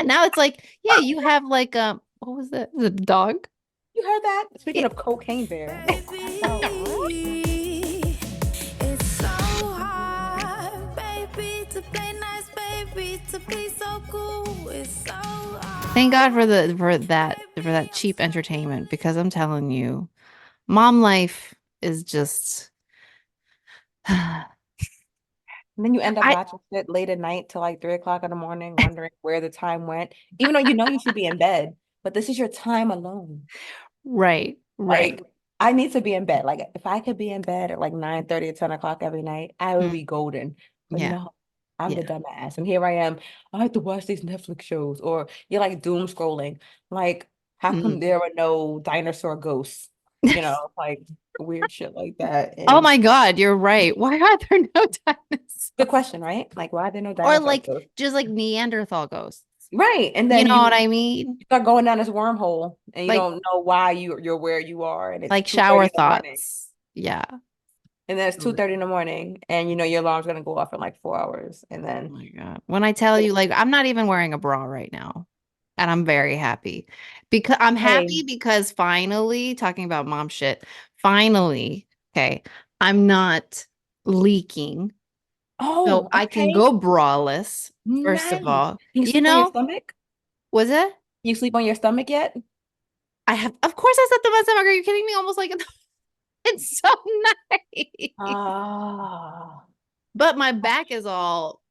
now it's like, yeah, you have like what was that? The dog? You heard that? Speaking Yeah. of cocaine bear, like passed out. Baby, it's so hard, baby, to play nice, baby, to be so cool. It's so Thank God for hard, the for baby. that cheap entertainment because I'm telling you, mom life is just I And then you end up watching it late at night till like 3 o'clock in the morning, wondering where the time went. Even though you know you should be in bed, but this is your time alone. right, right. Like I need to be in bed. Like if I could be in bed at like 9:30 or 10 o'clock every night, I would Mm, be golden. But yeah, no, I'm the yeah. dumbass. And here I am. I have to watch these Netflix shows. Or you're like doom scrolling. Like, how come Mm. there are no dinosaur ghosts? Like weird shit like that. Oh And my God, you're right. Why are there no good dinosaurs? question, right? Like, why are there no Or dinosaur like ghosts? just like Neanderthal ghosts. Right. And You then know what you I mean? start going down this wormhole and you Like don't know why you're where you are. And it's like 2:30 shower in the morning. thoughts. Yeah. And then it's Oh 2:30 in the morning, and your alarm's gonna go off in like 4 hours. And then my God. When I tell you, like, I'm not even wearing a bra right now. And I'm very happy because I'm hey, happy because finally, talking about mom shit, finally, okay, I'm not leaking. So oh, I can okay. go braless, first of Nice. all. Can you You sleep on your know, stomach? was it? Can you sleep on your stomach yet? I have, of course, I slept on my stomach. Are you kidding me? Almost like it's so nice. Ah, But my back is all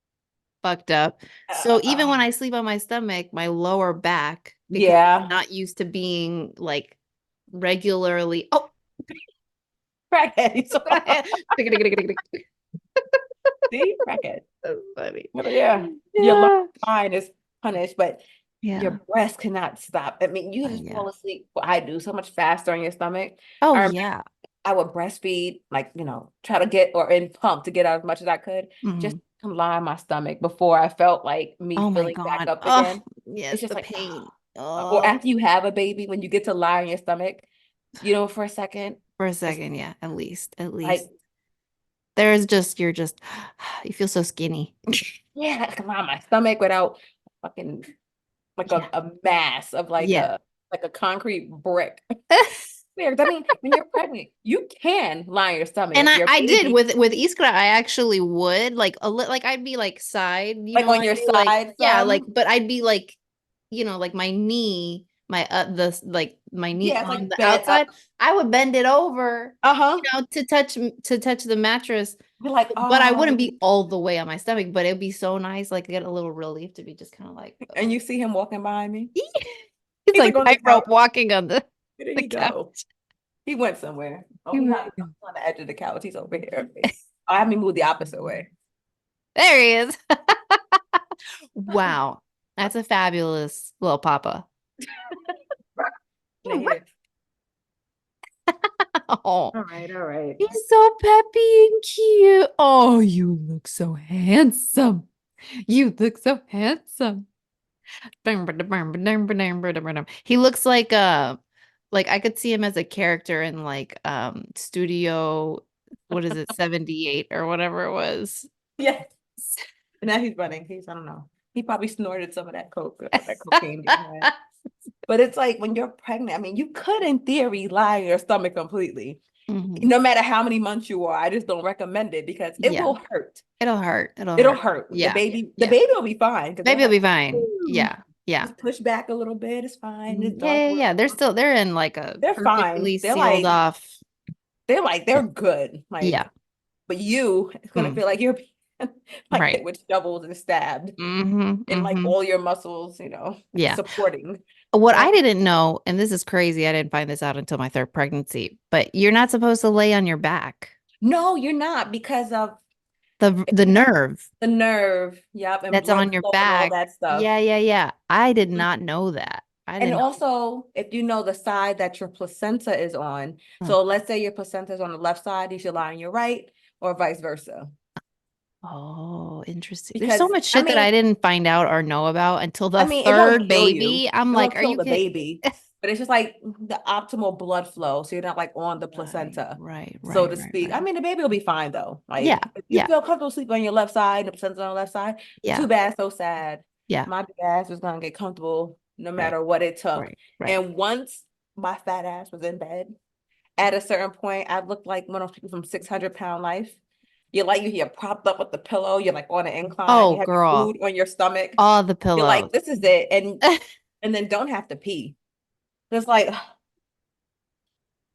fucked up. So even when I sleep on my stomach, my lower back, because it's yeah. not used to being like regularly. Oh, Crackhead. that's See, crackhead. funny. But yeah, your lung Yeah. fine is punished, but your Yeah. breast cannot stop. I mean, you just Yeah. fall asleep. Well, I do so much faster on your stomach. Oh, I yeah. I would breastfeed, like, try to get or in pump to get out as much as I could, just Mhm. to lie on my stomach before I felt like me Oh my filling back God. up Oh, again. It's yes, just the like, pain. or Oh, after you have a baby, when you get to lie on your stomach, for a second, for a it's second, yeah, at least, at like, least. There's just, you're just, you feel so skinny. yeah, I can lie on my stomach without fucking like Yeah. a mass of Yeah. like a concrete brick. Weird. I mean, when you're pregnant, you can lie on your stomach And if I, your I did baby with Iskra, I actually would like like I'd be like side, you like know on what I your mean? Like, side yeah, like, some. but I'd be like, like my knee, my knee Yeah, it's on like the bed up. outside, I would bend it over, Uh-huh. to touch the mattress, You're like, but I wouldn't oh, be all the way on my stomach, but it'd be so nice, like get a little relief to be just kind of like, and you see him walking behind me. it's He's like like on the tightrope couch. walking on Where did the he couch. go? He went somewhere. Oh, He he's really not on the edge of the couch. He's over here. I have me move the opposite way. There he is. Wow. That's a fabulous little papa. Now here. Oh, All right, all right. he's so peppy and cute. Oh, you look so handsome. You look so handsome. He looks like I could see him as a character in like Studio, what is it, 78 or whatever it was. Yes. And now he's running. I don't know. He probably snorted some of that coke, that cocaine you had. But it's like when you're pregnant, I mean, you could, in theory, lie on your stomach completely. Mhm. No matter how many months you are, I just don't recommend it because it Yeah, will hurt. it'll hurt. It'll It'll hurt. hurt. The Yeah. baby, the Yeah. baby will be fine because they're Maybe it'll like, be fine. "Ooh." Yeah. Yeah. Just push back a little bit. It's fine. This Yeah, dark yeah, room. yeah. They're in like a They're fine. perfectly sealed off. They're good. Yeah. Like, but you, it's gonna Mm, feel like you're being like right. hit with shovels and stabbed Mm-hmm. in like Mm-hmm. all your muscles, Yeah. supporting. What I Oh, didn't know, and this is crazy, I didn't find this out until my third pregnancy, but you're not supposed to lay on your back. no, you're not because of The nerve the nerve. Yep, and that's blood on your flow and all back. that stuff. Yeah, yeah, yeah. I did Mhm. not know that. I And didn't also, if you know the side that your placenta is on, know. so let's say your placenta is on the left side, you should lie on your right, or vice versa. Oh, interesting. There's so Because much shit that I didn't find out or know about until the it won't third kill you. baby. I'm It like, won't are kill you the kidding? baby, but it's just like the optimal blood flow, so you're not like on the Right, placenta, right, so right, to right, speak. I right. mean, the baby will be fine though. Yeah, Like if you yeah, feel comfortable sleeping on your left side, the placenta on the left side, yeah, too bad, so sad. Yeah. my big ass was gonna get comfortable no Right. matter what it took. Right. Right. And once my fat ass was in bed, at a certain point, I looked like one of those people from 600 Pound Life. You're propped up with the pillow, you're like on an incline, Oh, you have your girl. food on your stomach. All the You're pillows. like, this is it. And then don't have to pee. It's like,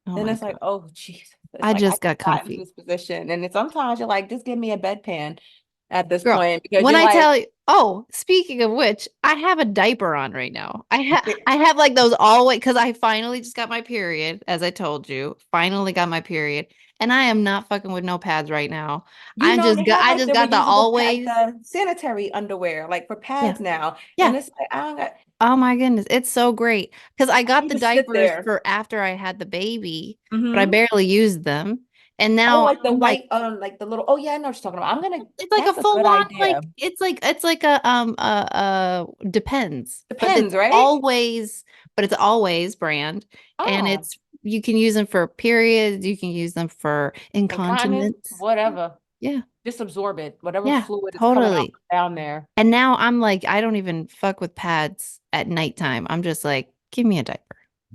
Oh then my it's like, God. oh Jesus. It's I like I just got just got into comfy. this position. And then sometimes you're like, just give me a bedpan at this Girl, point because when you're I like, tell you, oh, speaking of which, I have a diaper on right now. I have like those always because I finally just got my period, as I told you. Finally got my period. And I am not fucking with no pads right now. they have I like just the got the reusable pad, always. the sanitary underwear, like for Yeah. pads now. And Yeah. it's like, I don't got, Oh my goodness, it's so great because I I got don't the even sit diapers there. for after I had the baby, but I Hmm. barely used them. And Oh, now like the I'm like, white, like the little, oh yeah, I know what you're talking about. it's like a That's a good full on idea. it's like a depends, Depends, right? but it's always brand, and Oh, it's you can use them for periods, you can use them for incontinence, incontinence. whatever. Yeah, Just absorb it, whatever yeah, fluid is coming out totally. down there. And now I'm like, I don't even fuck with pads at nighttime. I'm just like, give me a diaper.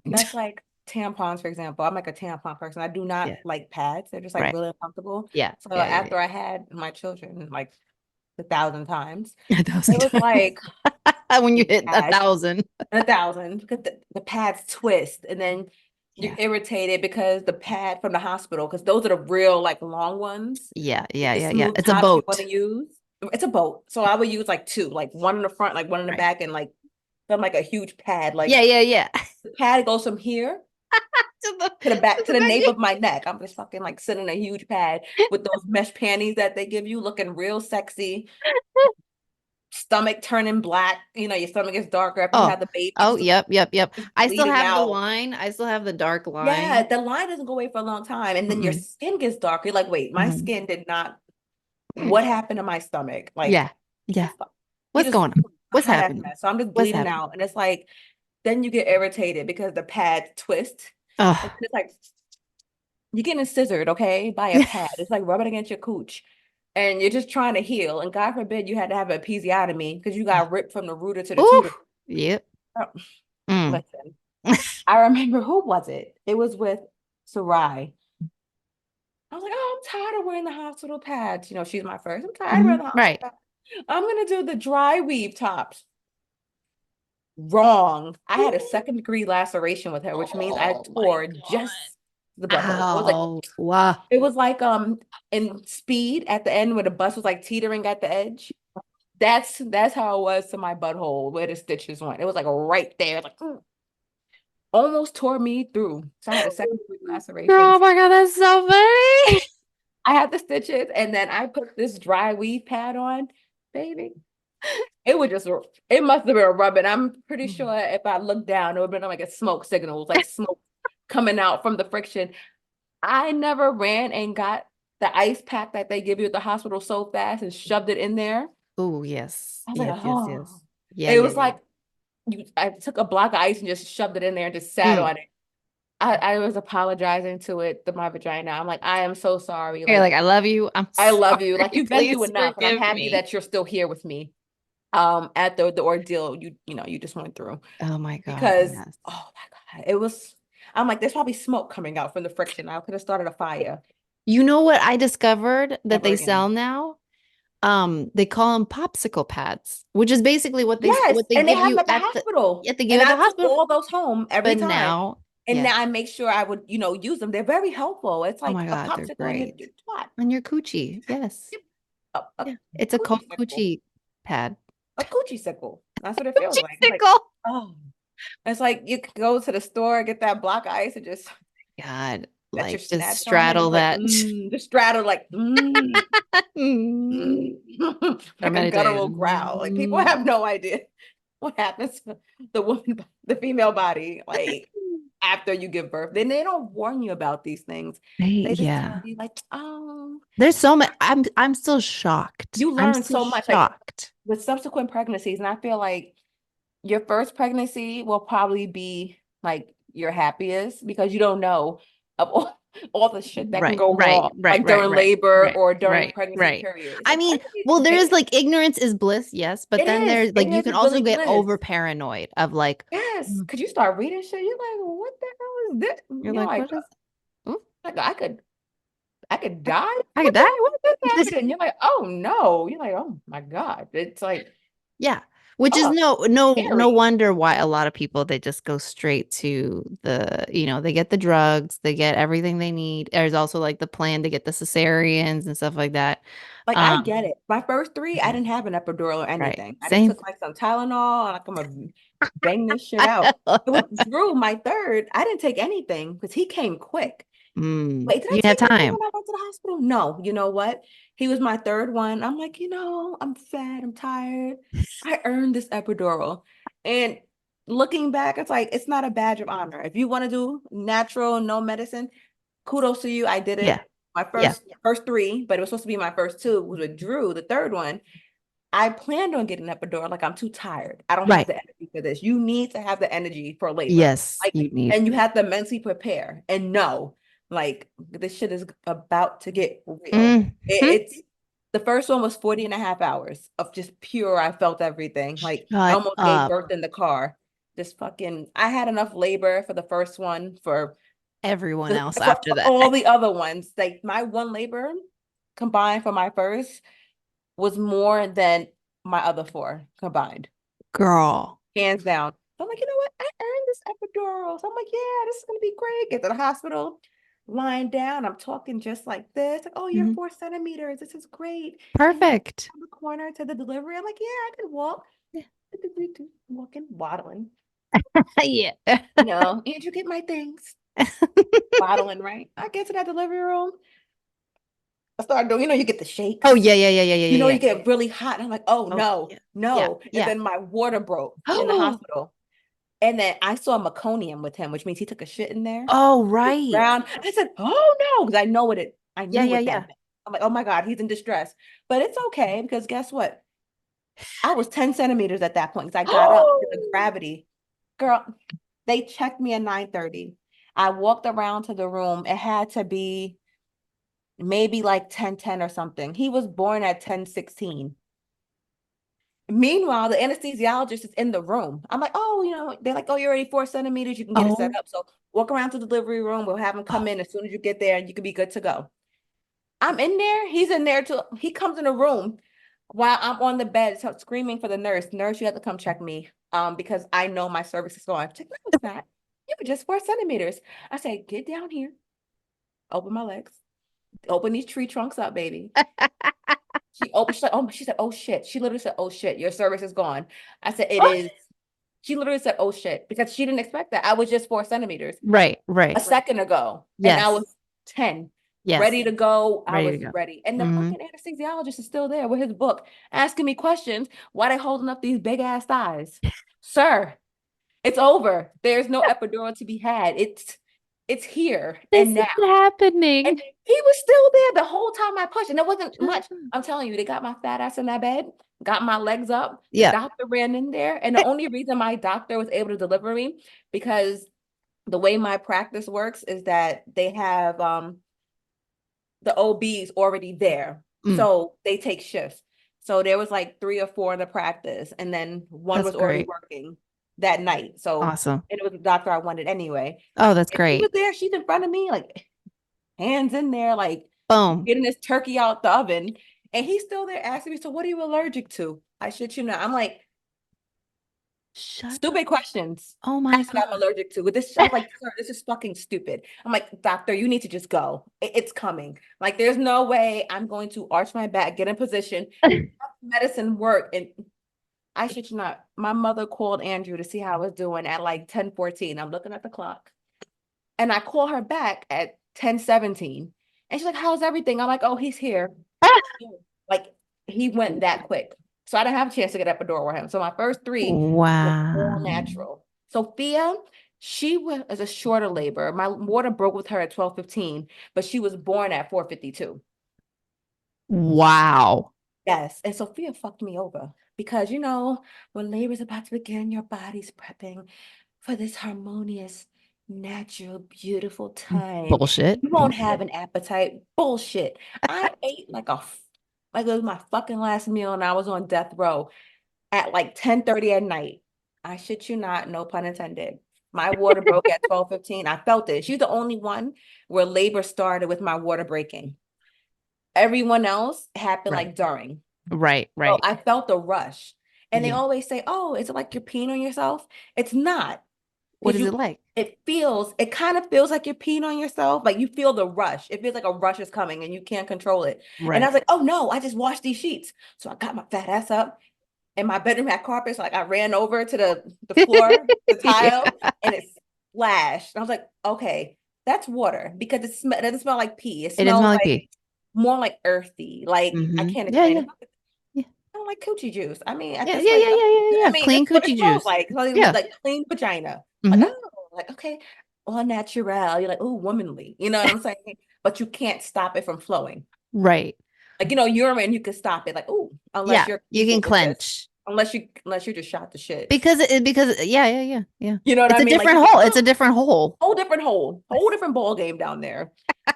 That's like tampons, for example. I'm like a tampon person. I do not Yeah. like pads. They're just like Right. really uncomfortable. Yeah. So Yeah. Yeah. after I had my children, like 1,000 times, Yeah. it 1,000 was times. like When you these hit a pads, thousand. 1,000, because the pads twist and then you're Yeah. irritated because the pad from the hospital, because those are the real like long ones, Yeah. Yeah. the Yeah. Yeah. smooth It's a tops you want boat. to use. It's a boat. So I would use like two, like one in the front, like one in the Right. back, and like some like a huge pad. Yeah. Like Yeah. Yeah. the pad goes from here to the To back to the the back. nape of my neck. I'm just fucking like sitting in a huge pad with those mesh panties that they give you, looking real sexy, stomach turning black. Your stomach is darker after you Oh. have the baby, Oh, just like yep. Yep. Yep. just I still bleeding have the out. line. I still have the dark Yeah, line. the line doesn't go away for a long time, and then your Mm-mm. skin gets darker. You're like, wait, my Mhm. skin did not. What happened to my stomach? Like, Yeah. Yeah. you What's just going on? a What's hot ass happening? mess. So I'm just What's bleeding happening? out, and it's like then you get irritated because the pads twist, and Oh. it's like you're getting scissored, okay, by a Yeah. pad. It's like rubbing against your cooch. And you're just trying to heal. And God forbid you had to have a episiotomy because you got ripped from the rooter to the tutor. Oof. Yep. Oh, Mm. listen, I remember who was it? It was with Sarai. I was like, oh, I'm tired of wearing the hospital pads. She's my first. I'm tired of wearing Mhm. the hospital Right. pads. I'm gonna do the dry weave tops. Wrong. I had a second-degree laceration with her, which means I Oh my tore God. just the butthole. It was like Ow. Wow. in Speed at the end where the bus was like teetering at the edge. That's how it was to my butthole where the stitches went. It was like right there, like almost tore me through. So I had a second-degree Girl, laceration. oh my God, that's so funny. I had the stitches, and then I put this dry weave pad on, baby. It would just, it must have been rubbing. I'm pretty sure if I looked down, it would have been like a smoke signal, like smoke coming out from the friction. I never ran and got the ice pack that they give you at the hospital so fast and shoved it in there. Oh, yes. I was like, Yes, yes, oh. yes. Yeah, It yeah, was yeah. like I took a block of ice and just shoved it in there and just sat Mm. on it. I was apologizing to my vagina. I'm like, I am so sorry. You're Like, like, I love you. I'm I love you. Like, sorry. you've been through Please enough, and I'm forgive happy me. that you're still here with me. At the ordeal you just went through Oh my God, because yes. oh my God, it was. I'm like, there's probably smoke coming out from the friction. I could have started a fire. You know what I discovered that Never they sell again. now? They call them popsicle pads, which is basically Yes, what they and they give have them you at the hospital, at the give and at I the took hospital. all those home every But time. now, And yeah. now I make sure I would, use them. They're very helpful. It's Oh like my a God, they're popsicle in your great. twat. On your coochie. Yes. A Yeah. It's a coochie sickle. coochie pad. A coochie sickle. That's what it feels Coochie like. It's like, sickle. oh. It's like you could go to the store, get that block of ice, and just God, set your like just snatch on it. straddle It's like, that. just straddle like, Mm. like a guttural growl. Like people Mm. have no idea what happens to the female body, like after you give birth. Then they don't warn you about these things. They just tell Yeah. you like, oh, There's so much. I'm still shocked. you I'm learn still so much. Like shocked. with subsequent pregnancies, and I feel like your first pregnancy will probably be like your happiest because you don't know of all the shit that can Right, go right, wrong, right, like right, during right, labor right, or during right, pregnancy right. period. It's I like mean, pregnancy is well, there is great. like ignorance is bliss, yes, but It then is. there's like you can Ignorance is also really get bliss. over paranoid of like, Yes. mm, Could you start reading shit? You're like, what the hell is this? you're You're like, like, what is? Ooh, I could die. I could What die. the hell is this What? happening? You're like, oh no. You're like, oh my God. It's like, Yeah, which is oh, no scary. wonder why a lot of people they just go straight to they get the drugs, they get everything they need. There's also like the plan to get the cesareans and stuff like that. Like I get Um, it. My first three, I yeah, didn't have an epidural or right, anything. I just same. took like some Tylenol and like I'm gonna bang this shit out. But with Drew, my third, I didn't take anything because he came quick. Wait, did I You take didn't have anything time. when I went to the hospital? No. You know what? He was my third one. I'm like, I'm fat, I'm tired. I earned this epidural. And looking back, it's like it's not a badge of honor. If you want to do natural, no medicine, kudos to you. I did Yeah, it. My yeah, first three, but it was supposed to be my first two was with Drew, the third one. I planned on getting an epidural. Like I'm too tired. I don't have right. the energy for this. You need to have the energy for labor. Yes, Like, you need. and you have to mentally prepare and know, like, this shit is about to get real. Mhm. It's the first one was 40 and a half hours of just pure, I felt everything. Like I Shut almost gave up. birth in the car. Just fucking, I had enough labor for the first one for Everyone else for after that. all the other ones. Like my one labor combined for my first was more than my other four combined, Girl. hands down. So I'm like, you know what? I earned this epidural. So I'm like, yeah, this is gonna be great. Get to the hospital, lying down. I'm talking just like this. Like, oh, you're Mhm. 4 centimeters. This is great. Can you Perfect. from the corner to the delivery? I'm like, yeah, I can walk. Yeah. Walking, waddling. Yeah. Andrew, get my things. Waddling, right? I get to that delivery room. I start doing, you get the Oh shakes. yeah, yeah, yeah, yeah, yeah, yeah, You yeah. get really hot. And I'm like, oh Oh no, yeah, yeah, no. And yeah. then my water broke in the hospital. And then I saw meconium with him, which means he took a shit in there. Oh right. Brown. I said, oh no, because I Yeah, knew yeah, what that yeah. meant. I'm like, oh my God, he's in distress. But it's okay because guess what? I was 10 centimeters at that point because I got up to the gravity. Girl, they checked me at 9:30. I walked around to the room. It had to be maybe like 10:10 or something. He was born at 10:16. Meanwhile, the anesthesiologist is in the room. I'm like, oh, they're like, oh, you're already 4 centimeters. You can get it set Oh, up. So walk around to the delivery room. We'll have him come oh, in as soon as you get there and you can be good to go. I'm in there. He's in there too. He comes in the room while I'm on the bed screaming for the nurse. Nurse, you have to come check me because I know my cervix is going. She's like, no, it's not. You were just 4 centimeters. I say, get down here. Open my legs. Open these tree trunks up, baby. She's like, oh, she said, oh shit. She literally said, oh shit, your cervix is gone. I said, it is. She literally said, oh shit, because she didn't expect that. I was just 4 centimeters right, a right. second ago, and I Yes, was 10, yes. ready to go. I Ready was to go. ready. And the Hmm. fucking anesthesiologist is still there with his book, asking me questions. Why they holding up these big ass thighs? Sir, it's over. There's no epidural to be had. It's here This and is now. And happening. he was still there the whole time I pushed, and it wasn't Shut much. up. I'm telling you, they got my fat ass in that bed, got my legs up. The Yeah. doctor ran in there, and the only reason my doctor was able to deliver me because the way my practice works is that they have the OBs already there, Mm, so they take shifts. So there was like 3 or 4 in the practice, and then one that's was already great. working that night. So Awesome. and it was the doctor I wanted anyway. Oh, that's And she was great. there. She's in front of me, like hands in there, like Boom. getting this turkey out the oven. And he's still there asking me, so what are you allergic to? I shit you not. I'm like, Shut up. stupid questions. Oh my That's what I'm God. allergic to. With this, I'm like, sir, this is fucking stupid. I'm like, doctor, you need to just go. It's coming. Like, there's no way I'm going to arch my back, get in position, medicine work. And I shit you not. My mother called Andrew to see how I was doing at like 10:14. I'm looking at the clock. And I call her back at 10:17. And she's like, how's everything? I'm like, oh, he's here. Like he went that quick. So I didn't have a chance to get epidural with him. So my first three was all Wow. natural. Sophia, she was as a shorter labor. My water broke with her at 12:15, but she was born at 4:52. Wow. Yes. And Sophia fucked me over because when labor is about to begin, your body's prepping for this harmonious natural, beautiful time. Bullshit. You won't have an appetite. Bullshit. I ate like it was my fucking last meal and I was on death row at like 10:30 at night. I shit you not, no pun intended. My water broke at 12:15. I felt it. She's the only one where labor started with my water breaking. Everyone else happened Right. like during. Right. So Right. I felt the rush. And they Yeah. always say, oh, is it like you're peeing on yourself? It's not. What Because is it like? it kind of feels like you're peeing on yourself. Like you feel the rush. It feels like a rush is coming and you can't control it. And I Right. was like, oh no, I just washed these sheets. So I got my fat ass up and my bedroom had carpet. So like I ran over to the floor, the Yeah. tile, and it splashed. And I was like, okay, that's water because it doesn't smell like pee. It It doesn't smells smell like like pee. more like earthy. Like I can't Yeah. explain Yeah. it. Yeah. I don't like coochie juice. I mean, at Yeah. this Yeah. rate, Yeah. Yeah. Yeah. I Yeah. mean, Clean that's what it coochie smells juice. like. It's Yeah. like clean vagina. Like, Hmm. oh, like, okay, all natural. You're like, oh, womanly. You know what I'm saying? But you can't stop it from flowing. Right. Like, urine, you can stop it. Like, oh, unless Yeah. you're You can people with this. clench Unless you just shot the shit. because yeah. Yeah. Yeah. Yeah. You know what It's I a mean? Like, different you can, hole. It's a different hole. whole different ball game down there.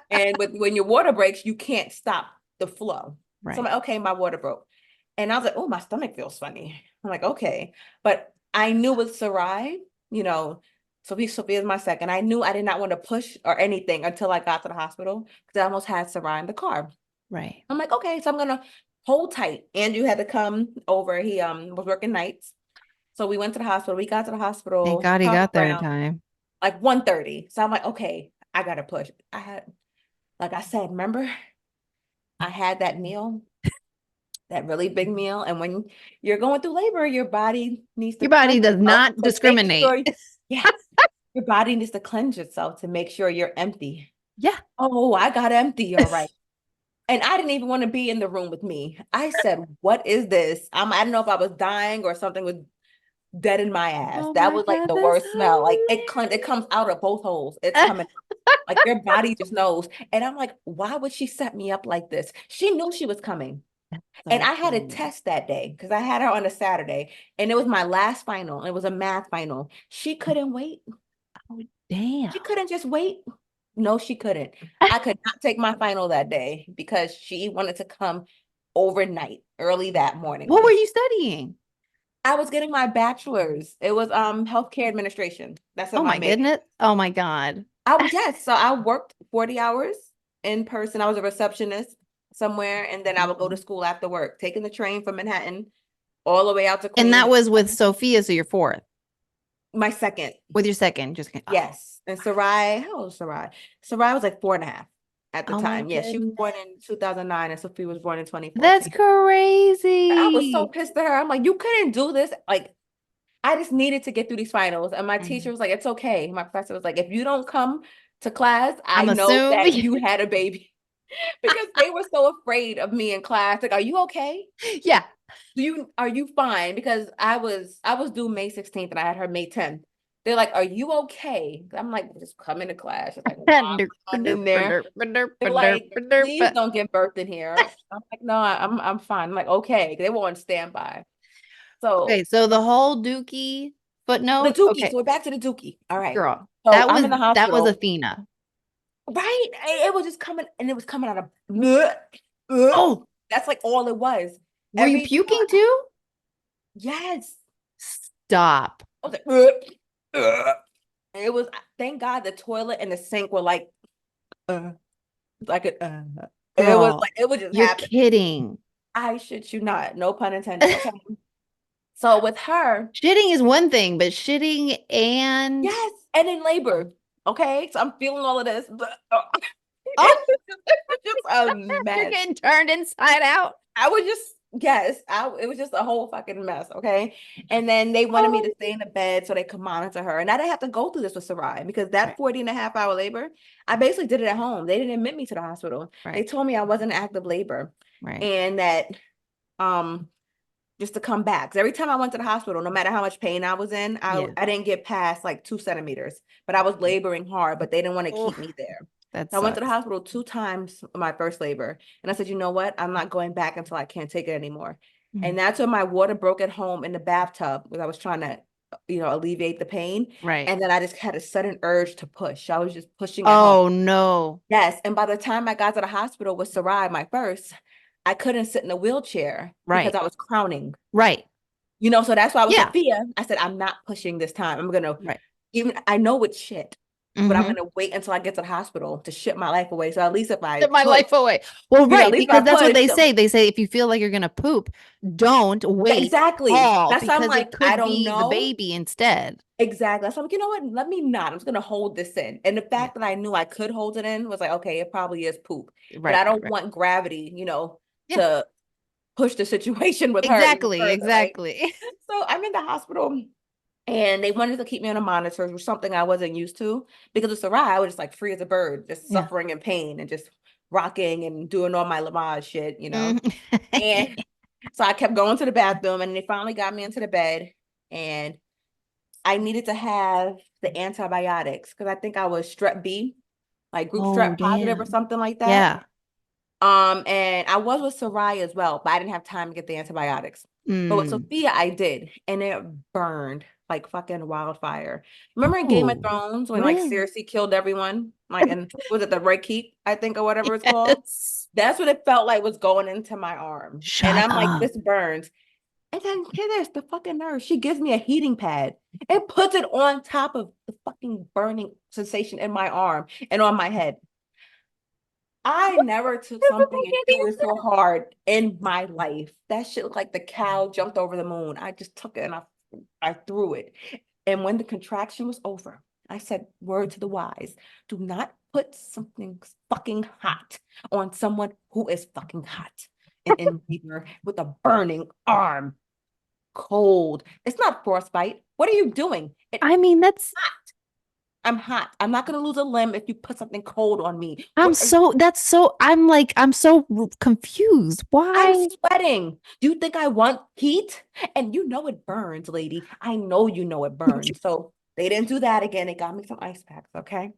And when your water breaks, you can't stop the flow. So I'm Right. like, okay, my water broke. And I was like, oh, my stomach feels funny. I'm like, okay. But I knew with Sarai, Sophia's my second. I knew I did not want to push or anything until I got to the hospital because I almost had Sarai in the car. Right. I'm like, okay, so I'm gonna hold tight. Andrew had to come over. He was working nights. So we went to the hospital. We got to the Thank hospital God he probably got there in around time. like 1:30. So I'm like, okay, I gotta push. Like I said, remember, I had that meal, that really big meal. And when you're going through labor, your body needs to Your body cleanse does itself not to make discriminate. sure, yes, your body needs to cleanse itself to make sure you're empty. Yeah. Oh, I got empty. All right. And I didn't even want to be in the room with me. I said, what is this? I don't know if I was dying or something was dead in my ass. Oh That my was like God, the that's worst smell. Like hilarious. it comes out of both holes. It's coming like your body just knows. And I'm like, why would she set me up like this? She knew she was coming. And So I had a funny. test that day because I had her on a Saturday and it was my last final. It was a math final. She couldn't wait. Oh, damn. She couldn't just wait. No, she couldn't. I could not take my final that day because she wanted to come overnight, early that morning. What were you studying? I was getting my bachelor's. It was healthcare administration. That's what Oh my my major. goodness. Oh my God. Yes, so I worked 40 hours in person. I was a receptionist somewhere, and then I would go to school after work, taking the train from Manhattan all the way out to And Queens. that was with Sophia, so you're fourth. My second, With your second, just kidding. Oh. yes. And Sarai, how old was Sarai? Sarai was like 4.5 at the Oh my time. Yeah, she was born goodness. in 2009, and Sophie was born in That's 2014. I was so crazy. pissed at her. I'm like, you couldn't do this. Like, I just needed to get through these finals. And my teacher was like, it's okay. My professor was like, if you don't come to class, I I'm know that assuming. you had a baby. Because they were so afraid of me in class. Like, are you okay? Yeah. Are you fine? Because I was due May 16th and I had her May 10th. They're like, are you okay? I'm like, just come into class. Just like Derp, on derp, in there. derp, derp, They're derp, like, please derp. don't get birthed in here. I'm like, no, I'm fine. I'm like, okay. They were on standby. Okay, So so the whole Dookie the footnote. Dookie. Okay, So we're back to the Dookie. All right. girl. So That I'm was in the that was hospital. Athena. Right. It was just coming and it was coming out of bleh. Oh, That's like all it was. were you Every puking too? yes. Stop. I was like, ugh. It was thank God the toilet and the sink were like like it was Girl, like it would just you're happen. kidding. I shit you not, no pun intended. Okay. So with her, Shitting is one thing, but shitting and yes, and in labor. Okay. So I'm feeling all of this, but oh, it was just a you're mess. getting turned inside out. I was just yes, it was just a whole fucking mess, okay? And then they wanted me to stay in the bed so they could monitor her. And I didn't have to go through this with Sarai because that Right. 40 and a half hour labor, I basically did it at home. They didn't admit me to the hospital. They Right. told me I wasn't in active labor Right. and that just to come back. 'Cause every time I went to the hospital, no matter how much pain I was in, Yeah. I didn't get past like 2 centimeters, but I was laboring hard, but they didn't want to keep me there. That So I went to the sucks. hospital 2 times my first labor. And I said, you know what? I'm not going back until I can't take it anymore. Mhm. And that's when my water broke at home in the bathtub because I was trying to alleviate the pain. Right. And then I just had a sudden urge to push. I was just pushing at home. Oh no. Yes. And by the time I got to the hospital with Sarai, my first, I couldn't sit in a wheelchair because Right. I was crowning. Right. So that's why I was Yeah. Sophia. I said, I'm not pushing this time. I'm gonna Right. I know it's shit, but I'm Mm-hmm. gonna wait until I get to the hospital to shit my life away. So at least if I Took my push, life away. Well, at right, least if I because that's what push, they say. They say if you feel like you're gonna poop, don't wait. exactly. Fall That's why I'm because like, it I could don't be the know. baby instead. Exactly. So I'm like, you know what? Let me not. I'm just gonna hold this in. And the Yeah. fact that I knew I could hold it in was like, okay, it probably is poop. But Right. I Right. don't Right. want gravity, Yeah. to push the situation with her even Exactly. further, right? Exactly. So I'm in the hospital and they wanted to keep me on a monitor, which was something I wasn't used to because with Sarai, I was just like free as a bird, just Yeah. suffering in pain and just rocking and doing all my Lamage shit, And Mhm. so I kept going to the bathroom and they finally got me into the bed and I needed to have the antibiotics because I think I was strep B, like group Oh strep positive or damn. something like that. Yeah. And I was with Sarai as well, but I didn't have time to get the antibiotics. But with Mm. Sophia, I did, and it burned like fucking wildfire. Remember in Game of Oh, Thrones when like really? Cersei killed everyone, like, and was it the Red Keep, I think, or whatever it's called? Yes. That's what it felt like was going into my arm, and Shut I'm like, up. this burns. And then here there's the fucking nurse. She gives me a heating pad and puts it on top of the fucking burning sensation in my arm and on my head. I never took something and threw it so hard in my life. That shit looked like the cow jumped over the moon. I just took it and I threw it. And when the contraction was over, I said, word to the wise, do not put something fucking hot on someone who is fucking hot and in labor with a burning arm. Cold. It's not frostbite. What are you doing? I mean, I'm hot. I'm not gonna lose a limb if you put something cold on me. I'm so confused. I'm Why? sweating. Do you think I want heat? And you know it burns, lady. I know you know it burns. So they didn't do that again. They got me some ice packs, okay?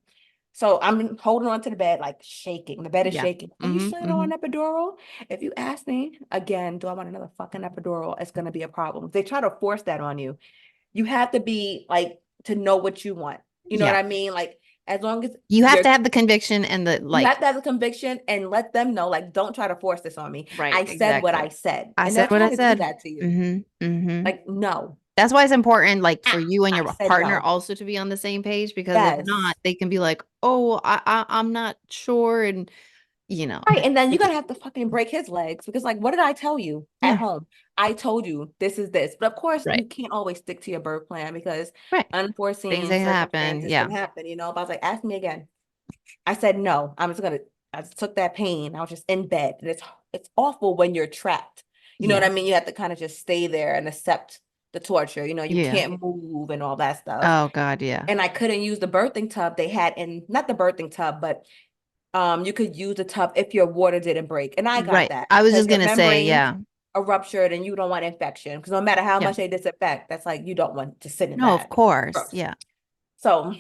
So I'm holding on to the bed, like shaking. The bed is Yeah. shaking. Are you Mm-hmm, sure you don't mm-hmm. want an epidural? If you ask me again, do I want another fucking epidural? It's gonna be a problem. If they try to force that on you, you have to be like to know what you want. You know what Yeah. I mean? Like as long as You have to have the conviction and the you like. have to have a conviction and let them know, like, don't try to force this on me. Right. I said what I Exactly. said, I and they'll said what try I to do said. that to you. Mm-hmm. Mm-hmm. Like, no, That's why it's important, like for you and I your said partner no. also to be on the same page, because if Yes. not, they can be like, "Oh, I'm not sure," and Right. And then you're it gonna could- have to fucking break his legs because, like, what did I tell you at yeah, home? I told you this is this. But of course, right, you can't always stick to your birth plan because right. Things unforeseen that happen. circumstances can Yeah, happen. But I was like, ask me again. I said no. I just took that pain. I was just in bed. And it's awful when you're trapped. You know what yeah, I mean? You have to kind of just stay there and accept the torture. You yeah. can't move and all that stuff. Oh God, yeah, And I couldn't use the birthing tub they had in, not the birthing tub, but you could use the tub if your water didn't break. And I got right. that I was because just your gonna say, membranes yeah, are ruptured and you don't want infection because no matter how yeah. much they disinfect, that's like you don't want to sit in No, of that. course, Gross. yeah, So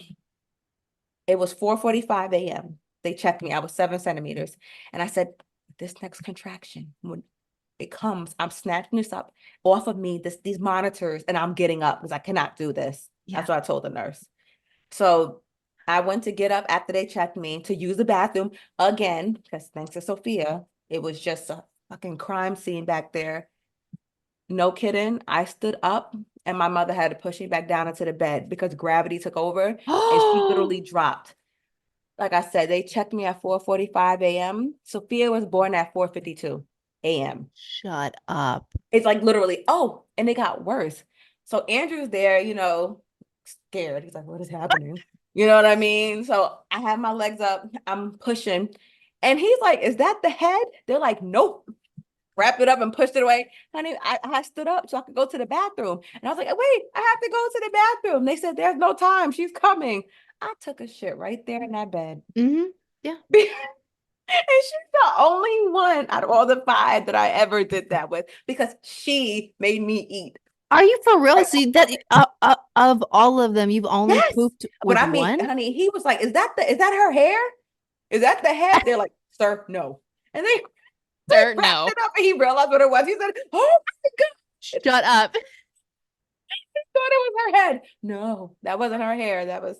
it was 4:45 a.m. They checked me. I was 7 centimeters. And I said, this next contraction, when it comes, I'm snatching this up off of me, these monitors, and I'm getting up because I cannot do this. yeah. That's what I told the nurse. So I went to get up after they checked me to use the bathroom again, because thanks to Sophia, it was just a fucking crime scene back there. No kidding. I stood up and my mother had to push me back down into the bed because gravity took over and she literally dropped. Like I said, they checked me at 4:45 a.m. Sophia was born at 4:52 a.m. Shut up. It's like literally, oh, and it got worse. So Andrew's there, scared. He's like, what is happening? You know what I mean? So I have my legs up, I'm pushing, and he's like, is that the head? They're like, nope. Wrapped it up and pushed it away. Honey, I stood up so I could go to the bathroom. And I was like, wait, I have to go to the bathroom. They said, there's no time. She's coming. I took a shit right there in that bed. Mm-hmm. Yeah. And she's the only one out of all the five that I ever did that with because she made me eat. Are you for real? Right. See that of all of them, you've only Yes. pooped But with I mean, one? honey, he was like, is that her hair? Is that the head? They're like, sir, no. And they wrapped No. it up and he realized what it was. He said, oh my God. Shut up. thought it was her head. No, that wasn't her hair. That was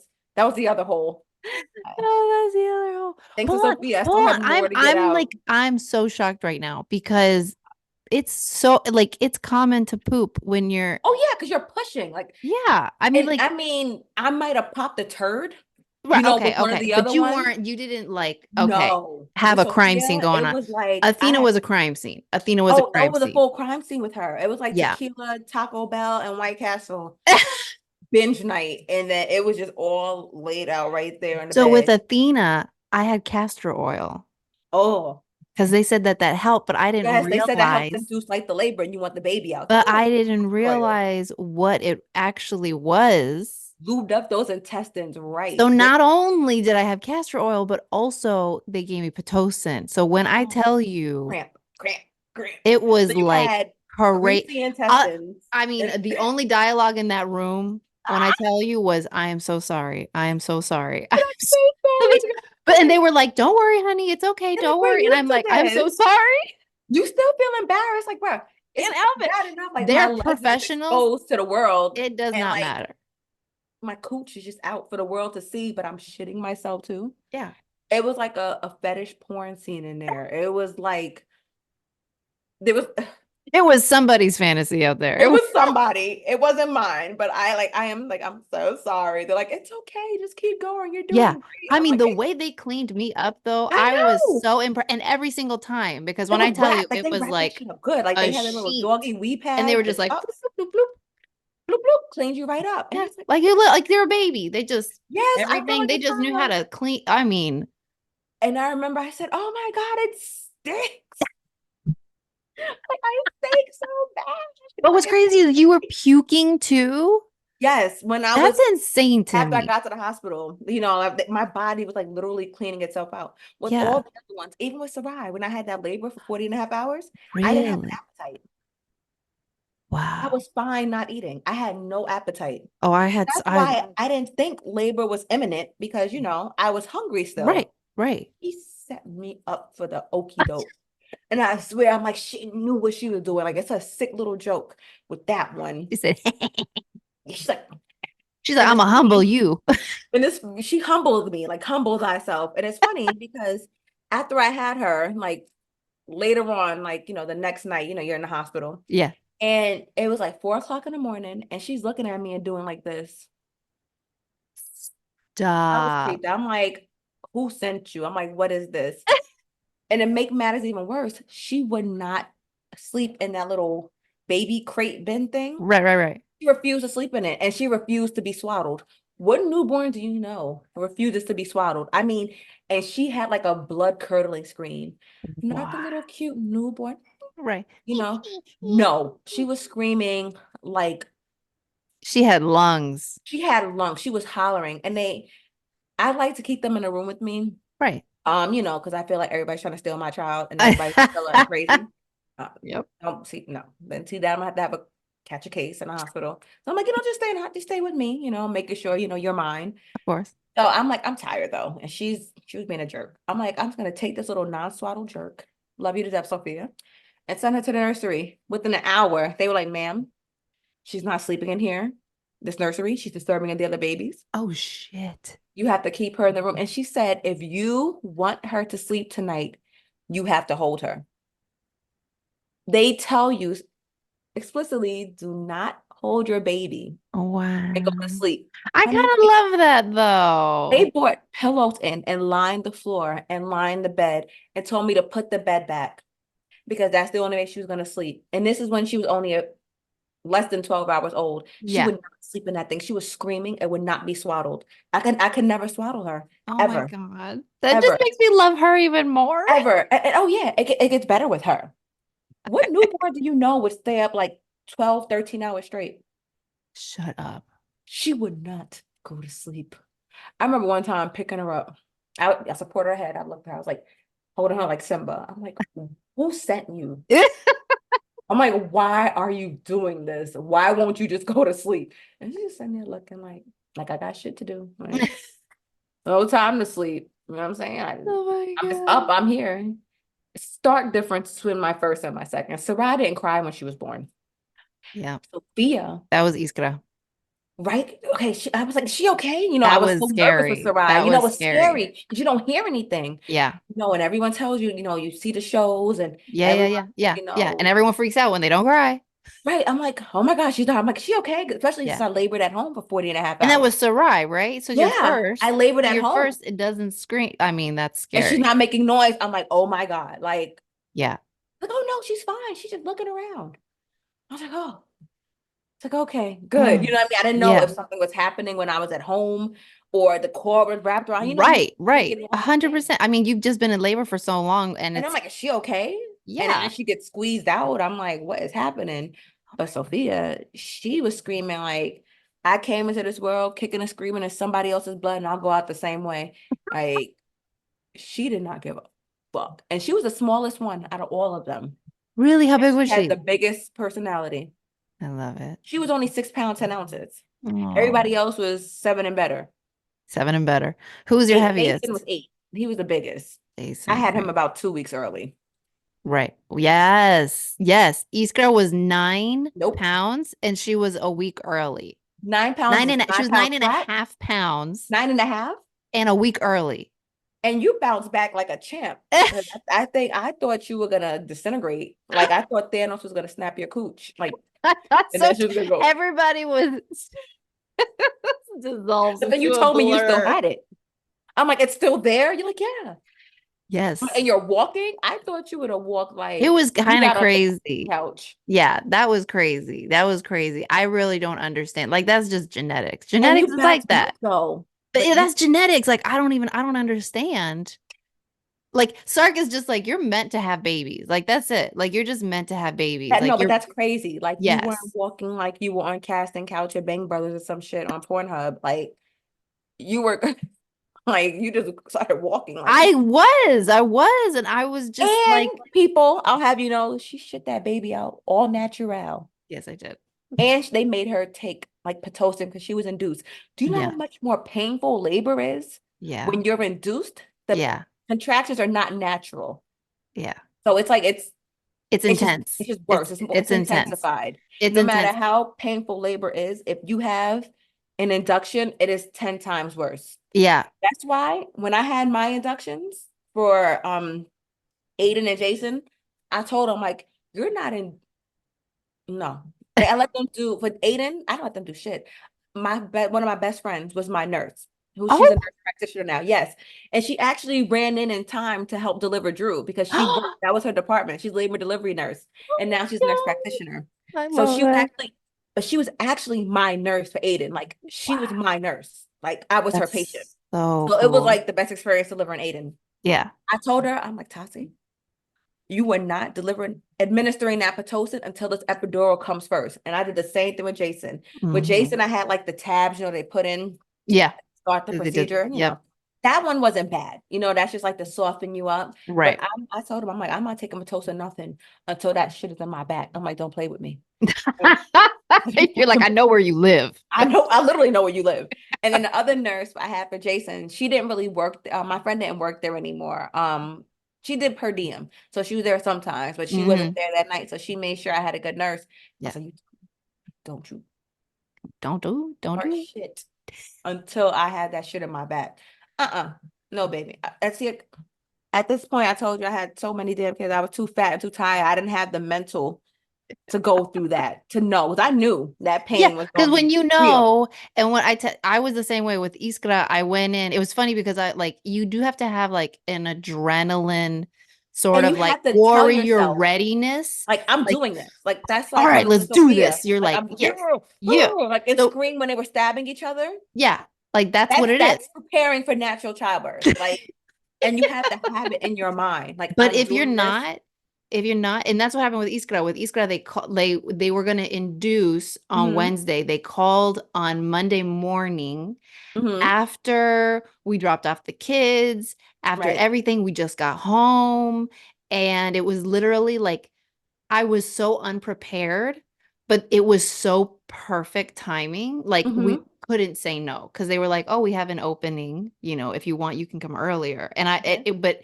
the other hole. Oh, that's the other hole. Thanks to Hold on, Sophia, I still hold have on. more to get out. I'm so shocked right now because it's so like it's common to poop when you're Oh yeah, because you're pushing. Like, yeah. I mean, and like I mean, I might have popped a turd, right, with okay, one of okay. the But other ones. you didn't like okay, No, have with a crime scene Sophia, going it on. was like I Athena had. was a crime scene. Athena was a Oh no, it crime was a scene. full crime scene with her. It was like Yeah. tequila, Taco Bell, and White Castle binge night, and then it was just all laid out right there in the So with bed. Athena, I had castor oil Oh because they said that helped, but I didn't yes, they said that helps realize. induce like the labor, and you want the baby out. So But I'm like, I didn't oil realize what it actually was. lubed up those intestines So right. They not only did I have castor oil, but also they gave me Pitocin. So when I oh, tell you cramp, cramp, cramp. it So was you like had great. greasy intestines. I mean, And the only dialogue in that room when I tell you was, I am so sorry. I am so sorry. I'm so sorry. but and they were like, don't worry, honey. It's okay. And like Don't we're worry. And used I'm to like, I'm so this. sorry. You still feel embarrassed, like, bro, it's Can't help it. bad enough. Like my They're legs are just professionals. exposed to the world, It does and not like matter. my cooch is just out for the world to see, but I'm shitting myself too. Yeah. It was like a fetish porn scene in there. It was like there was It was somebody's fantasy out there. it was somebody. It wasn't mine, but I'm so sorry. They're like, it's okay, just keep going. You're Yeah. doing great. I I'm mean, like, the way they cleaned me up, though, I I was know. so impressed. And every single time, because It when I was tell you, wrapped. Like it they was wrapped that like shit up good. Like a they had a little sheet. doggy wee And they pad were and just like, up, bloop, bloop, bloop, bloop, bloop, cleaned you right up. And yeah, it's like, like you look like they're a baby. They just, yes, I felt everything, like they a just knew how child. to clean. I mean, And I remember I said, oh my God, it stinks. Like I stink so bad. what was Like it's crazy is you were puking too. yes, when I was That's insane to after I me. got to the hospital, my body was like literally cleaning itself out. With all Yeah. the other ones, even with Sarai, when I had that labor for 40 and a half hours, I didn't have an Really? appetite. I Wow. was fine not eating. I had no appetite. Oh, I had, That's why I didn't think labor was imminent because, I was hungry right, still. right. He set me up for the okey doke. And I swear, I'm like, she knew what she was doing. Like, it's a sick little joke with that one. She said, She's like, she's like, and I'm it's gonna humble funny. you. And this, she humbled me, like, humble thyself. And it's funny because after I had her, like, later on, like, the next night, you're in the hospital. Yeah. And it was like 4 o'clock in the morning. And she's looking at me and doing like this. I was Stop. creeped. I'm like, who sent you? I'm like, what is this? And to make matters even worse, she would not sleep in that little baby crate bin thing. Right, right, right. She refused to sleep in it and she refused to be swaddled. What newborn do you know refuses to be swaddled? I mean, and she had like a blood curdling scream. Not the Wow. little cute newborn, Right. you know. No, she was screaming like She had lungs. she had lungs. She was hollering. And I like to keep them in a room with me. Right. Because I feel like everybody's trying to steal my child and everybody's still crazy. Yep. Don't see no. Then see that I'm gonna have to catch a case in the hospital. So I'm like, just stay with me, making sure you're mine. Of course. So I'm like, I'm tired though. And she was being a jerk. I'm like, I'm just gonna take this little non-swaddle jerk. Love you to death, Sophia, and send her to the nursery. Within an hour, they were like, ma'am, she's not sleeping in here. This nursery, she's disturbing the other babies. Oh shit. You have to keep her in the room. And she said, if you want her to sleep tonight, you have to hold her. They tell you explicitly, do not hold your baby Wow. and go to sleep. I kind of love that though. They brought pillows in and lined the floor and lined the bed and told me to put the bed back because that's the only way she was going to sleep. And this is when she was only less than 12 hours old. She Yeah. would not sleep in that thing. She was screaming and would not be swaddled. I could never swaddle her. Oh my Ever. God. That just Ever. makes me love her even more. Ever. And oh yeah, it gets better with her. What newborn do you know would stay up like 12, 13 hours straight? Shut up. She would not go to sleep. I remember one time picking her up. I support her head. I looked at her. I was like holding her like Simba. I'm like, who sent you? I'm like, why are you doing this? Why won't you just go to sleep? And she's just sitting there looking like I got shit to do. Like, no time to sleep. You know what I'm saying? Oh my I'm just God. up. I'm here. Stark difference between my first and my second. Sarai didn't cry when she was born. Yeah. Sophia, That was Iskra. Right? Okay. I was like, is she okay? I That was was so nervous for scary. Sarai. That was It's scary. scary because you don't hear anything. Yeah. And everyone tells you, you see the shows and Yeah, yeah, everyone, yeah, yeah, yeah. And everyone freaks out when they don't cry. right. I'm like, oh my gosh, she's not. I'm like, is she okay? Especially since Yeah. I labored at home for 40 and a half And that hours. was Sarai, right? So your Yeah, I first, labored so at your home first, it doesn't scream. I mean, that's and she's scary. not making noise. I'm like, oh my God. Yeah. Like, oh no, she's fine. She's just looking around. I was like, oh, it's like, okay, good. Mm. What I mean? I didn't know Yeah. if something was happening when I was at home or the cord was wrapped around. You Right, right. thinking all these things. 100%. I mean, you've just been in labor for so long and And I'm it's, like, is she okay? And then yeah. she gets squeezed out. I'm like, what is happening? But Sophia, she was screaming like, I came into this world kicking and screaming in somebody else's blood, and I'll go out the same way. Like, she did not give a fuck. And she was the smallest one out of all of them. Really? How And big she was had the she? biggest personality. I love it. She was only 6 pounds, 10 ounces. Oh, Everybody else was 7 and better. 7 and better. Who's your Jason was heaviest? 8. He was the biggest. I Jason, had him right. about 2 weeks early. Right. Yes. Yes. Iskra was nine Nope. pounds and she was a week early. 9 pounds is She nine was pounds nine and a flat, half pounds 9.5. and a week early. And you bounced back like a champ. 'Cause I thought you were gonna disintegrate. Like I thought Thanos was gonna snap your cooch. And So then she was gonna go. everybody was dissolves But then you into a told me you still blur. had it. I'm like, it's still there? You're like, yeah. Yes. And you're walking? I thought you would have walked It like was you kind of got on the crazy. couch. Yeah, that was crazy. That was crazy. I really don't understand. Like that's just genetics. And Genetics you is like bounced back that. though. But But yeah, you that's genetics. Like I don't understand. Like Sark is just like you're meant to have babies. Like that's it. Like you're just meant to have babies. that Like no, but you're that's crazy. Like you weren't yes. walking like you were on casting couch or Bang Brothers or some shit on Pornhub. Like you were like you just started walking like I was, and I was just and like, people, I'll have you know, she shit that baby out all natural. yes, I did. And they made her take like Pitocin because she was induced. Do you know how Yeah, much more painful labor is yeah, when you're induced? The yeah, contractions are not natural. yeah. So it's like It's it's intense. just worse. It's It's intense. intensified. It's No matter intense. how painful labor is, if you have an induction, it is 10 times worse. Yeah. That's why when I had my inductions for Aiden and Jason, I told them like, you're not in no. I let them do for Aiden, I don't let them do shit. One of my best friends was my nurse, who she's a Oh, nurse practitioner now. Yes. And she actually ran in time to help deliver Drew because she worked, that was her department. She's labor delivery nurse. And now she's a nurse practitioner. I So love it. she was actually my nurse for Aiden. Like she was Wow, my nurse. Like I was her patient. that's so So it was cool. like the best experience delivering Aiden. Yeah. I told her, I'm like, Tasi, you were not administering that Pitocin until this epidural comes first. And I did the same thing with Jason. With Hmm. Jason, I had like the tabs, they put in Yeah. start the They just, procedure, yep. that one wasn't bad. That's just like to soften you up. But Right. I told him, I'm like, I'm not taking Pitocin nothing until that shit is in my back. I'm like, don't play with me. You're like, I know where you live. I literally know where you live. And then the other nurse I had for Jason, she didn't really work. My friend didn't work there anymore. She did per diem, so she was there sometimes, but she wasn't Hmm. there that night. So she made sure I had a good nurse. I Yeah. was like, don't you Don't start do. shit until I had that shit in my back. No, baby. That's it. At this point, I told you I had so many damn kids. I was too fat and too tired. I didn't have the mental to go through that, to know, because I knew that Yeah, pain was because going to when be you real. know, and when I was the same way with Iskra, I went in. It was funny because I like you do have to have like an adrenaline sort And of you like have to tell warrior yourself, readiness. like, I'm Like, doing this. Like, that's all like right, let's with do Sophia. this. You're Like, like, I'm, yes, yeah. like, and So scream when they were stabbing each other. yeah, like that's what it That's is. preparing for natural childbirth. Like, and you have to have it in your mind. Like, But I'm doing this. if you're not, and that's what happened with Iskra. With Iskra, they were gonna induce on Hmm. Wednesday. They called on Monday morning Hmm. after we dropped off the kids, after Right. everything, we just got home. And it was literally like I was so unprepared, but it was so perfect timing. Like we Hmm. couldn't say no because they were like, oh, we have an opening. If you want, you can come earlier. And but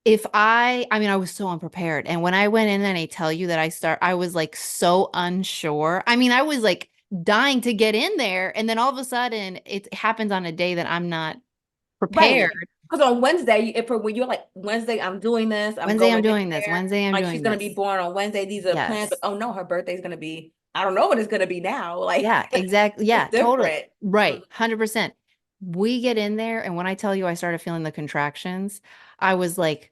if I mean, I was so unprepared. And when I went in and I tell you that I was like so unsure. I mean, I was like dying to get in there. And then all of a sudden it happens on a day that I'm not Right. prepared. Because on Wednesday, if for when you're like, Wednesday, I'm doing this, I'm Wednesday, I'm going in doing this. there. Wednesday, I'm Like she's doing gonna be this. born on Wednesday. These are plans, but Yes. oh no, her birthday's gonna be, I don't know what it's gonna be now. Like Yeah, exactly. it's Yeah, totally. different. Right. 100%. We get in there, and when I tell you I started feeling the contractions, I was like,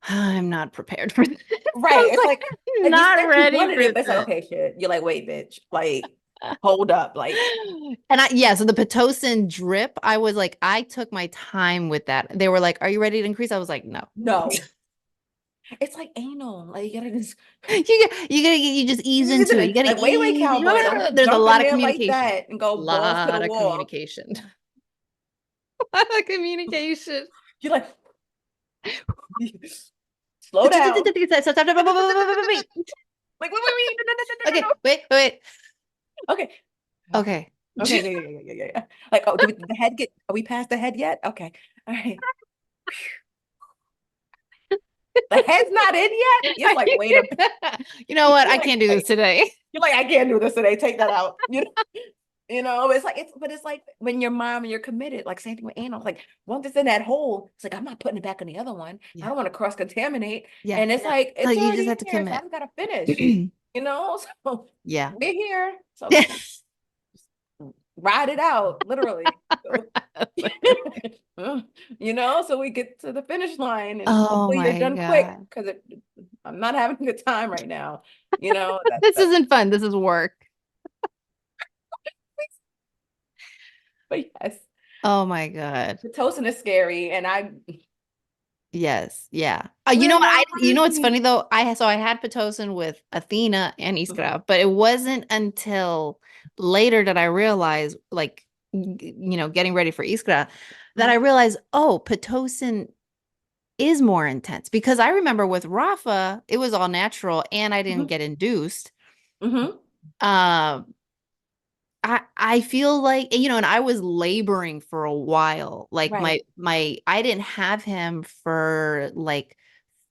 I'm not prepared for this. I Right. was It's like, like I'm you not said you ready wanted for it, but it's like, this. okay, shit. You're like, wait, bitch. Like, hold up. Like, And yeah, so the Pitocin drip, I was like, I took my time with that. They were like, are you ready to increase? I was like, no. no. It's like anal. Like you gotta just You just ease into it. You gotta like wait, ease. cowboy. Don't just There's a jump in lot of there like communication. that and go balls to the Lot of wall. communication. A lot of communication. You're like, slow down. Like, wait, no, no, no, no, no, Okay, no. wait. Okay. Okay. Okay, yeah. Like, oh, did the head get, are we past the head yet? Okay. All right. The head's not in yet? It's like, wait a minute. You know what? You're I like, can't do this wait. today. You're like, I can't do this today. Take that out. You know, it's like but it's like when you're mom and you're committed, like same thing with anal. Like once it's in that hole, it's like I'm not putting it back in the other one. I Yeah. don't want to cross contaminate. Yeah. And it's No. like So it's you just already in have to here, so I commit. just gotta finish. You know, so Yeah. we're here. So let's ride it out, literally. You know, so we get to the finish line and Oh hopefully you're my done quick God. because I'm not having a good time right now. You know, This that's isn't fun. This is work. but yes, Oh my God. Pitocin is scary, and Yes. Yeah. You know we're what? not You know what's funny ready. though? I had Pitocin with Athena and Iskra, but it wasn't until later that I realized, like, getting ready for Iskra, that I Mhm. realized, oh, Pitocin is more intense because I remember with Rafa, it was all natural and I didn't Mhm. get induced. Mhm. Um, I feel like, and I was laboring for a while. Like Right. I didn't have him for like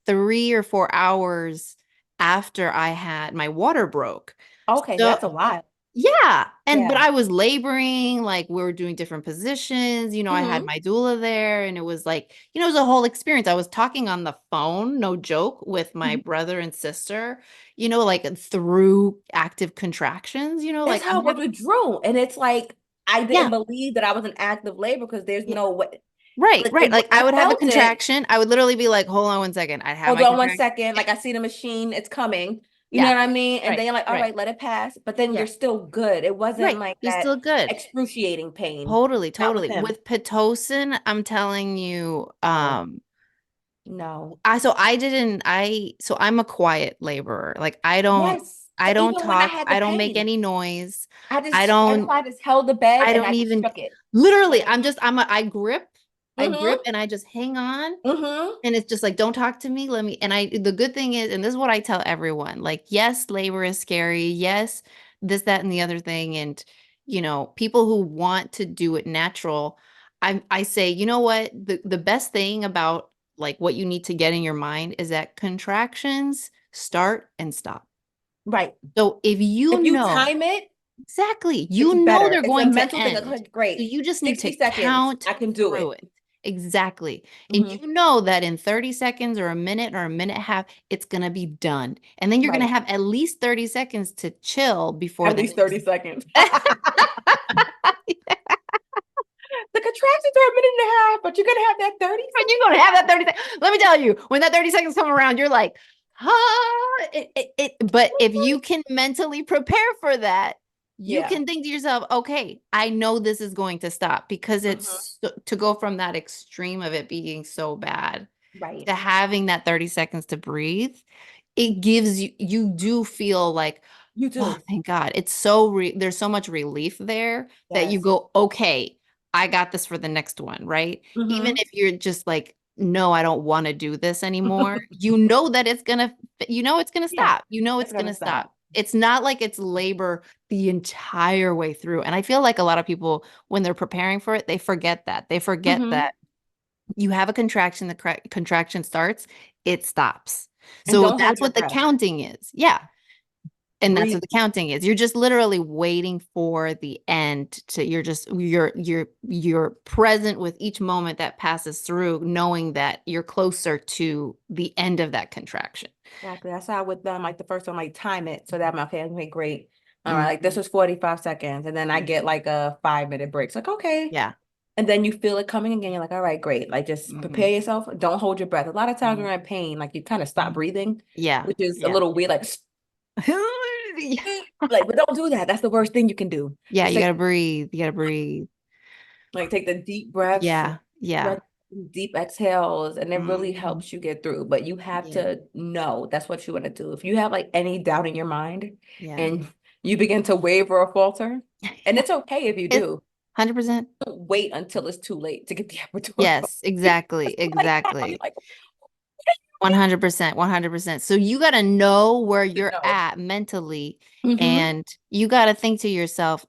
3 or 4 hours after I had my water broke. Okay, So that's a lot. yeah. But Yeah. I was laboring, like we were doing different positions. I had Hmm. my doula there and it was like, it was a whole experience. I was talking on the phone, no joke, with my brother and sister, like through active contractions, That's like how it was with Drew. And it's like I didn't yeah, believe that I was in active labor because there's yeah. no way. Right, Like right. Like I I would have a felt it. contraction. I would literally be like, hold on 1 second. I'd have Hold my on one contraction. second. Like I see the machine, it's coming. You know Yeah. what I mean? And then Right, you're like, all right. right, let it pass. But then Yeah. you're still good. It wasn't Right. like You're that still good. excruciating pain. Totally, Not with totally. him. With Pitocin, I'm telling you, No, no. I'm a quiet laborer. Like Yes. I don't Even when I talk, had the I don't make pain, any noise. I that's why I just held the bed I and don't I just even shook it. literally, Like, I mm-hmm, grip and I just hang on. mm-hmm. And it's just like, don't talk to me. The good thing is, and this is what I tell everyone, like, yes, labor is scary. Yes, this, that, and the other thing. And, people who want to do it natural, I say, you know what? The best thing about like what you need to get in your mind is that contractions start and stop. Right. So if If you you know time it, exactly. it's You know better. they're It's a going to mental thing. Like, end. okay, So great. you just need to 60 seconds. count I can do through it. it. Exactly. And Hmm. you know that in 30 seconds or a minute and a half, it's going to be done. And then you're going to Right. have at least 30 seconds to chill before At the least 30 next. seconds. The contractions are a minute and a half, but you're gonna have that 30 When you're seconds. going to have that 30 seconds. Let me tell you, when that 30 seconds come around, you're like, but if you can mentally prepare for that, you Yeah. can think to yourself, okay, I know this is going to stop because Hmm. to go from that extreme of it being so bad Right. to having that 30 seconds to breathe, it gives you do feel like, You oh, do. thank God. There's so much relief there that you Yes. go, okay, I got this for the next one, right? Even Hmm. if you're just like, no, I don't want to do this anymore. You know that it's gonna Yeah. stop. You know It's it's gonna gonna stop. stop. It's not like it's labor the entire way through. And I feel like a lot of people, when they're preparing for it, they forget that. They forget Hmm. that you have a contraction, contraction starts, it stops. And So don't hold that's your what the breath. counting is. Yeah. And that's breathe. what the counting is. You're just literally waiting for the end to you're present with each moment that passes through, knowing that you're closer to the end of that contraction. Exactly. That's how with them, like the first one, like time it so that I'm okay, great. All right, like Mhm. this was 45 seconds, and then I get like a 5-minute break. It's like, okay. Yeah. And then you feel it coming again. You're like, all right, great. Like just prepare Mhm. yourself. Don't hold your breath. A lot of times when Mhm. you're in pain, like you kind of stop Mhm. breathing, Yeah. which is a Yeah. little weird. Like, Yeah. like, but don't do that. That's the worst thing you can do. Yeah, Just you take gotta breathe. You gotta breathe. take the deep breaths, Yeah. Yeah. breath, deep exhales, and it really Mhm. helps you get through. But you have Yeah. to know that's what you want to do. If you have like any doubt in your mind Yeah. and you begin to waver or falter, and Yeah. it's okay if you It's do, 100%. don't wait until it's too late to get the epidural. Yes, exactly. Like now, you're Exactly. like, 100%, 100%. So you got to know where you're no. at mentally, Mm-hmm. and you got to think to yourself,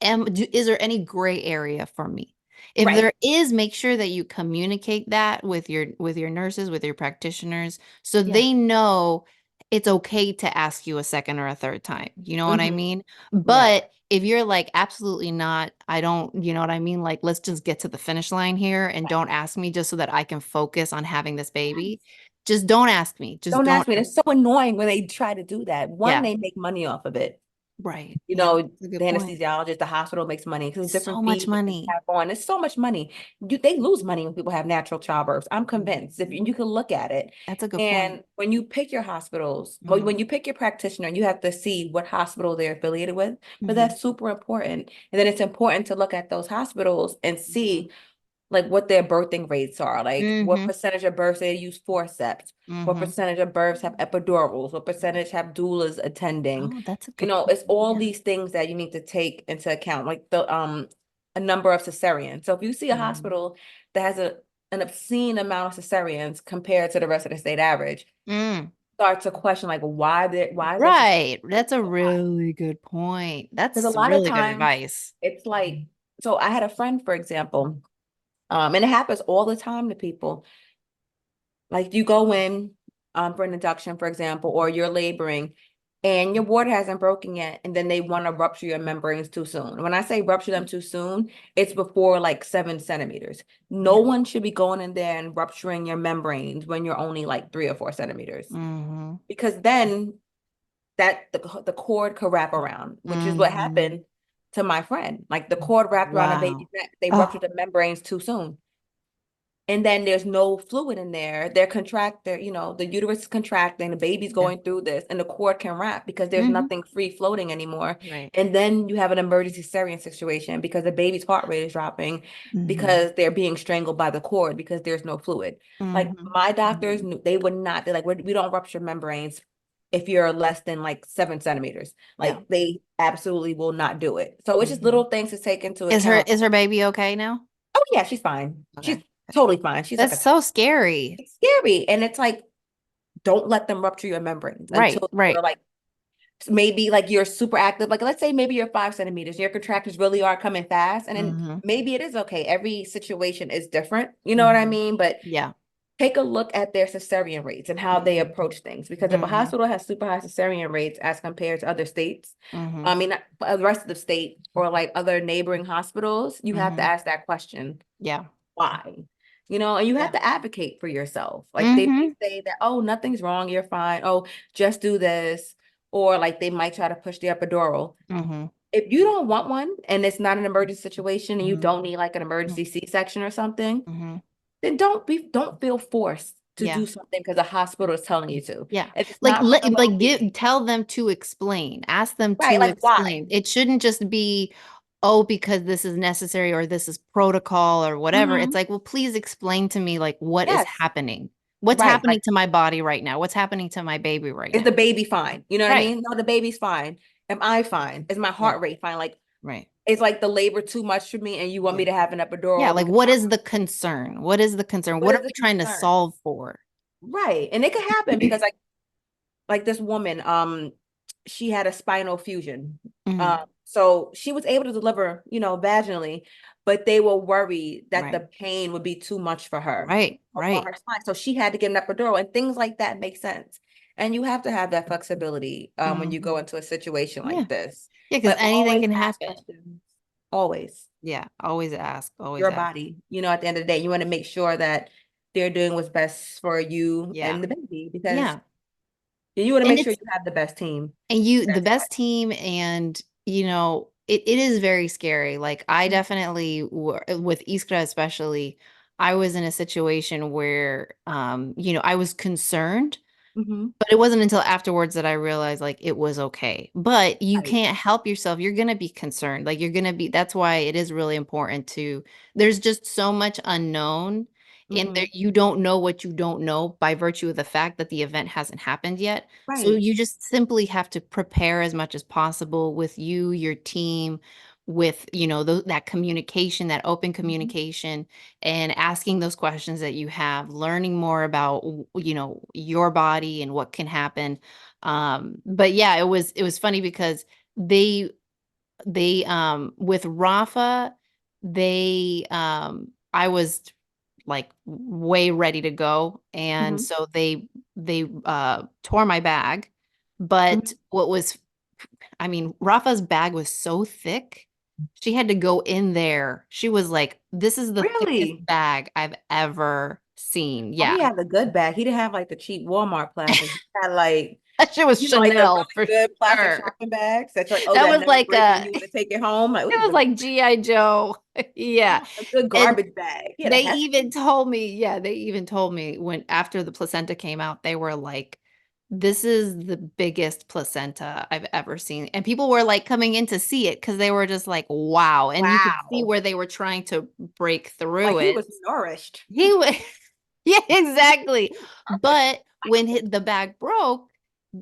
is there any gray area for me? If Right. there is, make sure that you communicate that with your nurses, with your practitioners, so Yeah. they know it's okay to ask you a second or a third time. You know what I Mm-hmm. mean? Yeah. But if you're like, absolutely not, I don't, you know what I mean? Like, let's just get to the finish line here and don't ask me just so that I can focus on having this baby. Just don't ask me. Just Don't don't ask me. ask. It's so annoying when they try to do that. One, Yeah, they make money off of it. right. You Yeah, know, that's a the good point. anesthesiologist, the hospital makes money because So different much fees that they money. have on. It's so much money. They lose money when people have natural childbirths. I'm Mhm. convinced. If you can look at it. That's a good point. And when you pick your hospitals, well, Hmm. when you pick your practitioner, you have to see what hospital they're affiliated with. But Hmm. that's super important. And then it's important to look at those hospitals and Hmm. see like what their birthing rates are, like what Hmm. percentage of births they use forceps, what Hmm. percentage of births have epidurals, what percentage have doulas attending. Oh, that's a You good know, point. it's all Yeah. these things that you need to take into account, like the a number of cesareans. So if you see a Mhm. hospital that has an obscene amount of cesareans compared to the rest of the state average, Mm. start to question like why is their cesarean Right. That's a so high? really good point. Because a That's lot of really good times advice. it's like, so I had a friend, for example, and it happens all the time to people. Like you go in for an induction, for example, or you're laboring and your water hasn't broken yet, and then they want to rupture your membranes too soon. When I say rupture them too soon, it's before like 7 centimeters. No Yeah. one should be going in there and rupturing your membranes when you're only like 3 or 4 centimeters. Hmm. Because then the cord could wrap around, which is what Hmm. happened to my friend. Like the cord wrapped around a baby's Wow. neck, they Oh. ruptured the membranes too soon, and then there's no fluid in there. The uterus is contracting, the baby's Yeah. going through this, and the cord can wrap because there's Hmm. nothing free floating anymore. Right. And then you have an emergency cesarean situation because the baby's heart rate is dropping Hmm. because they're being strangled by the cord because there's no fluid. Like Hmm. my doctors, they would not, they're like, we don't rupture membranes if you're less than like 7 centimeters. Yeah. Like they absolutely will not do it. So it's just Hmm. little things to take into account. Is her baby okay now? Oh yeah, she's fine. She's Okay. totally fine. She's like That's a so scary. it's scary. And it's like, don't let them rupture your membranes Right, until right. you're like, maybe like you're super active. Like, let's say maybe you're 5 centimeters, your contractions really are coming fast. And then Hmm. maybe it is okay. Every situation is different. You know what I Hmm. mean? But Yeah. take a look at their cesarean rates and how they Hmm. approach things. Because if a Hmm. hospital has super high cesarean rates as compared to other states, Hmm. I mean, the rest of the state or like other neighboring hospitals, you have to Hmm. ask that question Yeah. why? And you have Yeah. to advocate for yourself. Like they may Hmm. say that, oh, nothing's wrong, you're fine. Oh, just do this. Or like they might try to push the epidural. Hmm. If you don't want one and it's not an emergency situation and you Hmm. don't need like an emergency C-section or something, Hmm. then don't feel forced to Yeah. do something because the hospital is telling you to. Yeah. If it's not for your well-being, Tell them to explain. Ask them right? to Like why? explain. It shouldn't just be, oh, because this is necessary or this is protocol or whatever. It's Hmm. like, well, please explain to me like what is Yes, happening? What's right. happening Like, to my body right now? What's happening to my baby right is now? the baby fine? You know what I Right. mean? No, the baby's fine. Am I fine? Is my Yeah. heart rate fine? Like, Right. is like the labor too much for me and you want Yeah. me to have an Yeah. epidural Like, because what is the concern? What is the concern? what What is are the we trying to concern? solve for? Right. And it could happen because like this woman, she had a spinal fusion. Hmm. So she was able to deliver, vaginally, but they were worried that the Right. pain would be too much for her Right. on Right. her spine. So she had to get an epidural and things like that make sense. And you have to have that flexibility when you go into a situation Yeah. like this. Yeah, because But anything always can ask happen. questions. Always. Yeah, always ask, always Your ask. body. At the end of the day, you want to make sure that they're doing what's best for you Yeah. and the baby, because Yeah. you want to And make sure it's you have the best team. and the That's why. best team, and it is very scary. Like I Mhm. definitely with Iskra especially, I was in a situation where I was concerned. Mhm. But it wasn't until afterwards that I realized like it was okay. But you Right. can't help yourself. You're going to be concerned. Like you're going to be, that's why it is really important there's just so much unknown in there. Mhm. You don't know what you don't know by virtue of the fact that the event hasn't happened yet. So Right. you just simply have to prepare as much as possible with you, your team, with, that communication, that open Mhm. communication, and asking those questions that you have, learning more about, your body and what can happen. But yeah, it was funny because they with Rafa, I was like way ready to go, and Mhm. so they tore my bag. But Mhm. I mean, Rafa's bag was so thick. She had to go in there. She was like, "This is the thickest Really? bag I've ever seen." Oh, Yeah. he had the good bag. He didn't have like the cheap Walmart plastic. He had like, That shit was like the Chanel really for good plastic sure. shopping bags that's like, oh, That that was never like break when you want to take it home. Like, it ooh, was like G.I. Joe. Yeah. a good And garbage bag. He had a they hefty. even told me, yeah, they even told me when after the placenta came out, they were like, this is the biggest placenta I've ever seen. And people were like coming in to see it because they were just like, wow. And you could see Wow. where they were trying to break Like through he it. was nourished. He was, yeah, exactly. But when the bag broke,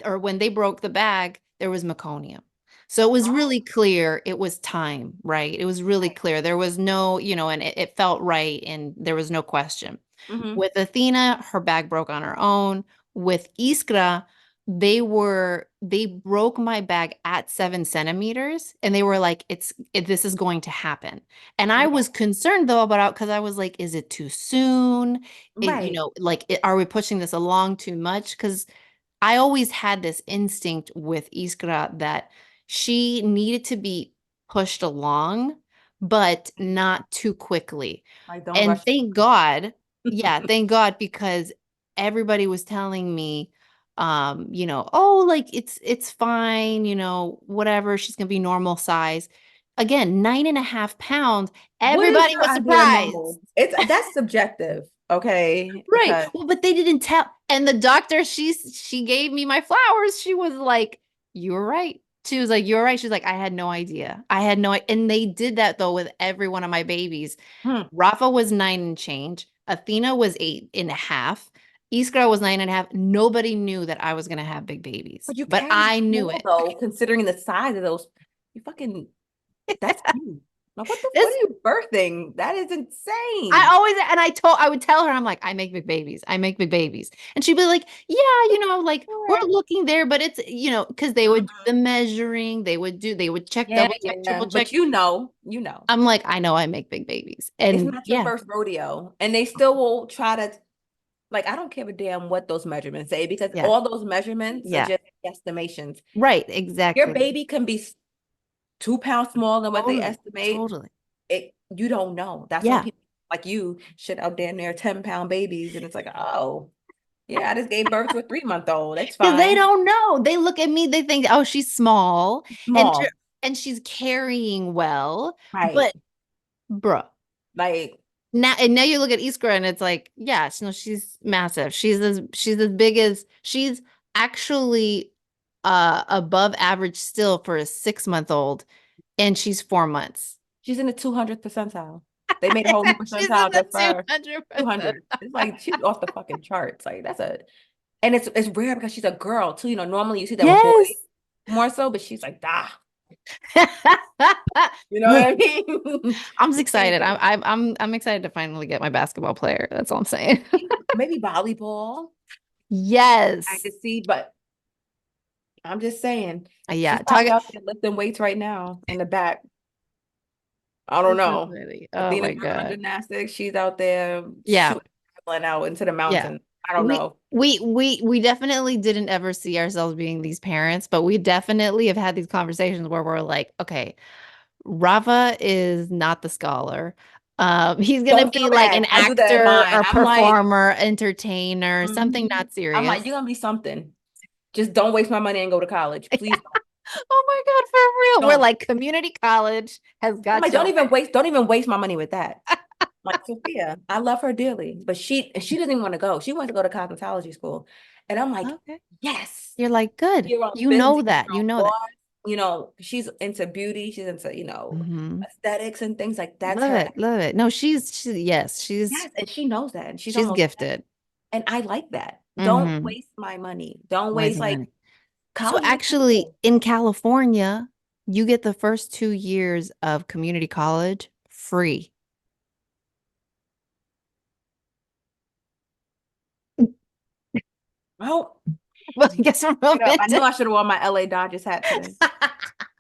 or when they broke the bag, there was meconium. So it was Oh, really clear it was time, right? It was really right. clear. There was no, and it felt right, and there was no question. Mm-hmm. With Athena, her bag broke on her own. With Iskra, they broke my bag at 7 centimeters, and they were like, this is going to happen. And I Yeah. was concerned though about, because I was like, is it too soon? Right. Are we pushing this along too much? Because I always had this instinct with Iskra that she needed to be pushed along, but not too quickly. Like, don't And rush. thank God, yeah, thank God, because everybody was telling me, oh, like it's fine, whatever, she's gonna be normal size. Again, 9.5 pounds. What is Everybody your was idea of surprised. normal? That's subjective, okay? Right. Because Well, but they didn't tell. And the doctor, she gave me my flowers. She was like, "You were right." She was like, "You're right." She's like, "I had no idea. I had no." And they did that though with every one of my babies. hmm, Rafa was 9 and change. Athena was 8.5. Iskra was 9.5. Nobody knew that I was gonna have big babies, but you but carry I knew small it. though, considering the size of those. You fucking, that's huge. Like, what This are you birthing? That is I insane. always and I would tell her, I'm like, I make big babies. I make big babies. And she'd be like, yeah, like we're Correct. looking there, but it's, because they would do Mhm. the measuring, they would check, Yeah, double check, yeah. triple check. But you know. I'm like, I know I make big babies. It's And not your yeah, first rodeo. And they still will try to, like, I don't give a damn what those measurements say, because yeah, all those measurements are yeah. just estimations. Right, Your exactly. baby can be 2 pounds smaller than what they Totally, estimate. totally. You don't know. That's why Yeah. people like you shit out there near 10-pound babies. And it's like, oh, yeah, I just gave birth to a 3-month-old. That's Because they fine. don't know. They look at me, they think, oh, she's small and Small. she's carrying well. Right. But bruh. Like, Now you look at Iskra and it's like, yeah, no, she's massive. She's as big as she's actually above average still for a 6 month old, and she's 4 months. she's in the 200th percentile. They made a whole new She's in percentile the just for her. 200%. 200. It's like she's off the fucking charts. Like, and it's rare because she's a girl too. Normally you see that with boys Yes. more so, but she's like, you know what I mean? I'm just You can't excited. get it. I'm excited to finally get my basketball player. That's all I'm saying. Maybe volleyball. I Yes. just see, but I'm just saying, Yeah. she's probably out there lifting weights right now in the back. I don't That's so know. funny. Oh Athena's my working on God. gymnastics. She's out there Yeah. shooting out into the Yeah. mountain. I don't know. We definitely didn't ever see ourselves being these parents, but we definitely have had these conversations where we're like, okay, Rafa is not the scholar. He's gonna Don't feel be like bad. an I do that in actor mine. or performer, entertainer, something Mhm. not I'm serious. like, you're gonna be something. Just don't waste my money and go to college. Please Oh my God, for real. We're don't. like community college has I'm got like, your don't even waste my money with that. Like Sophia, I love her dearly, but she doesn't even want to go. She wants to go to cosmetology school. And I'm like, back. Okay. yes, You're like, good. your own You business, know that. your You own know that. boss. She's into beauty, she's into, Hmm. aesthetics and things like that's Love her. it. Love it. No, yes, Yes, and she knows that. And she's she's almost, gifted. and I like that. Don't Hmm. waste my money. Don't waste Wasting like money. So college is actually, expensive. in California, you get the first 2 years of community college free. Well, Well, I guess we're I knew romantic. I should have worn my LA Dodgers hat today.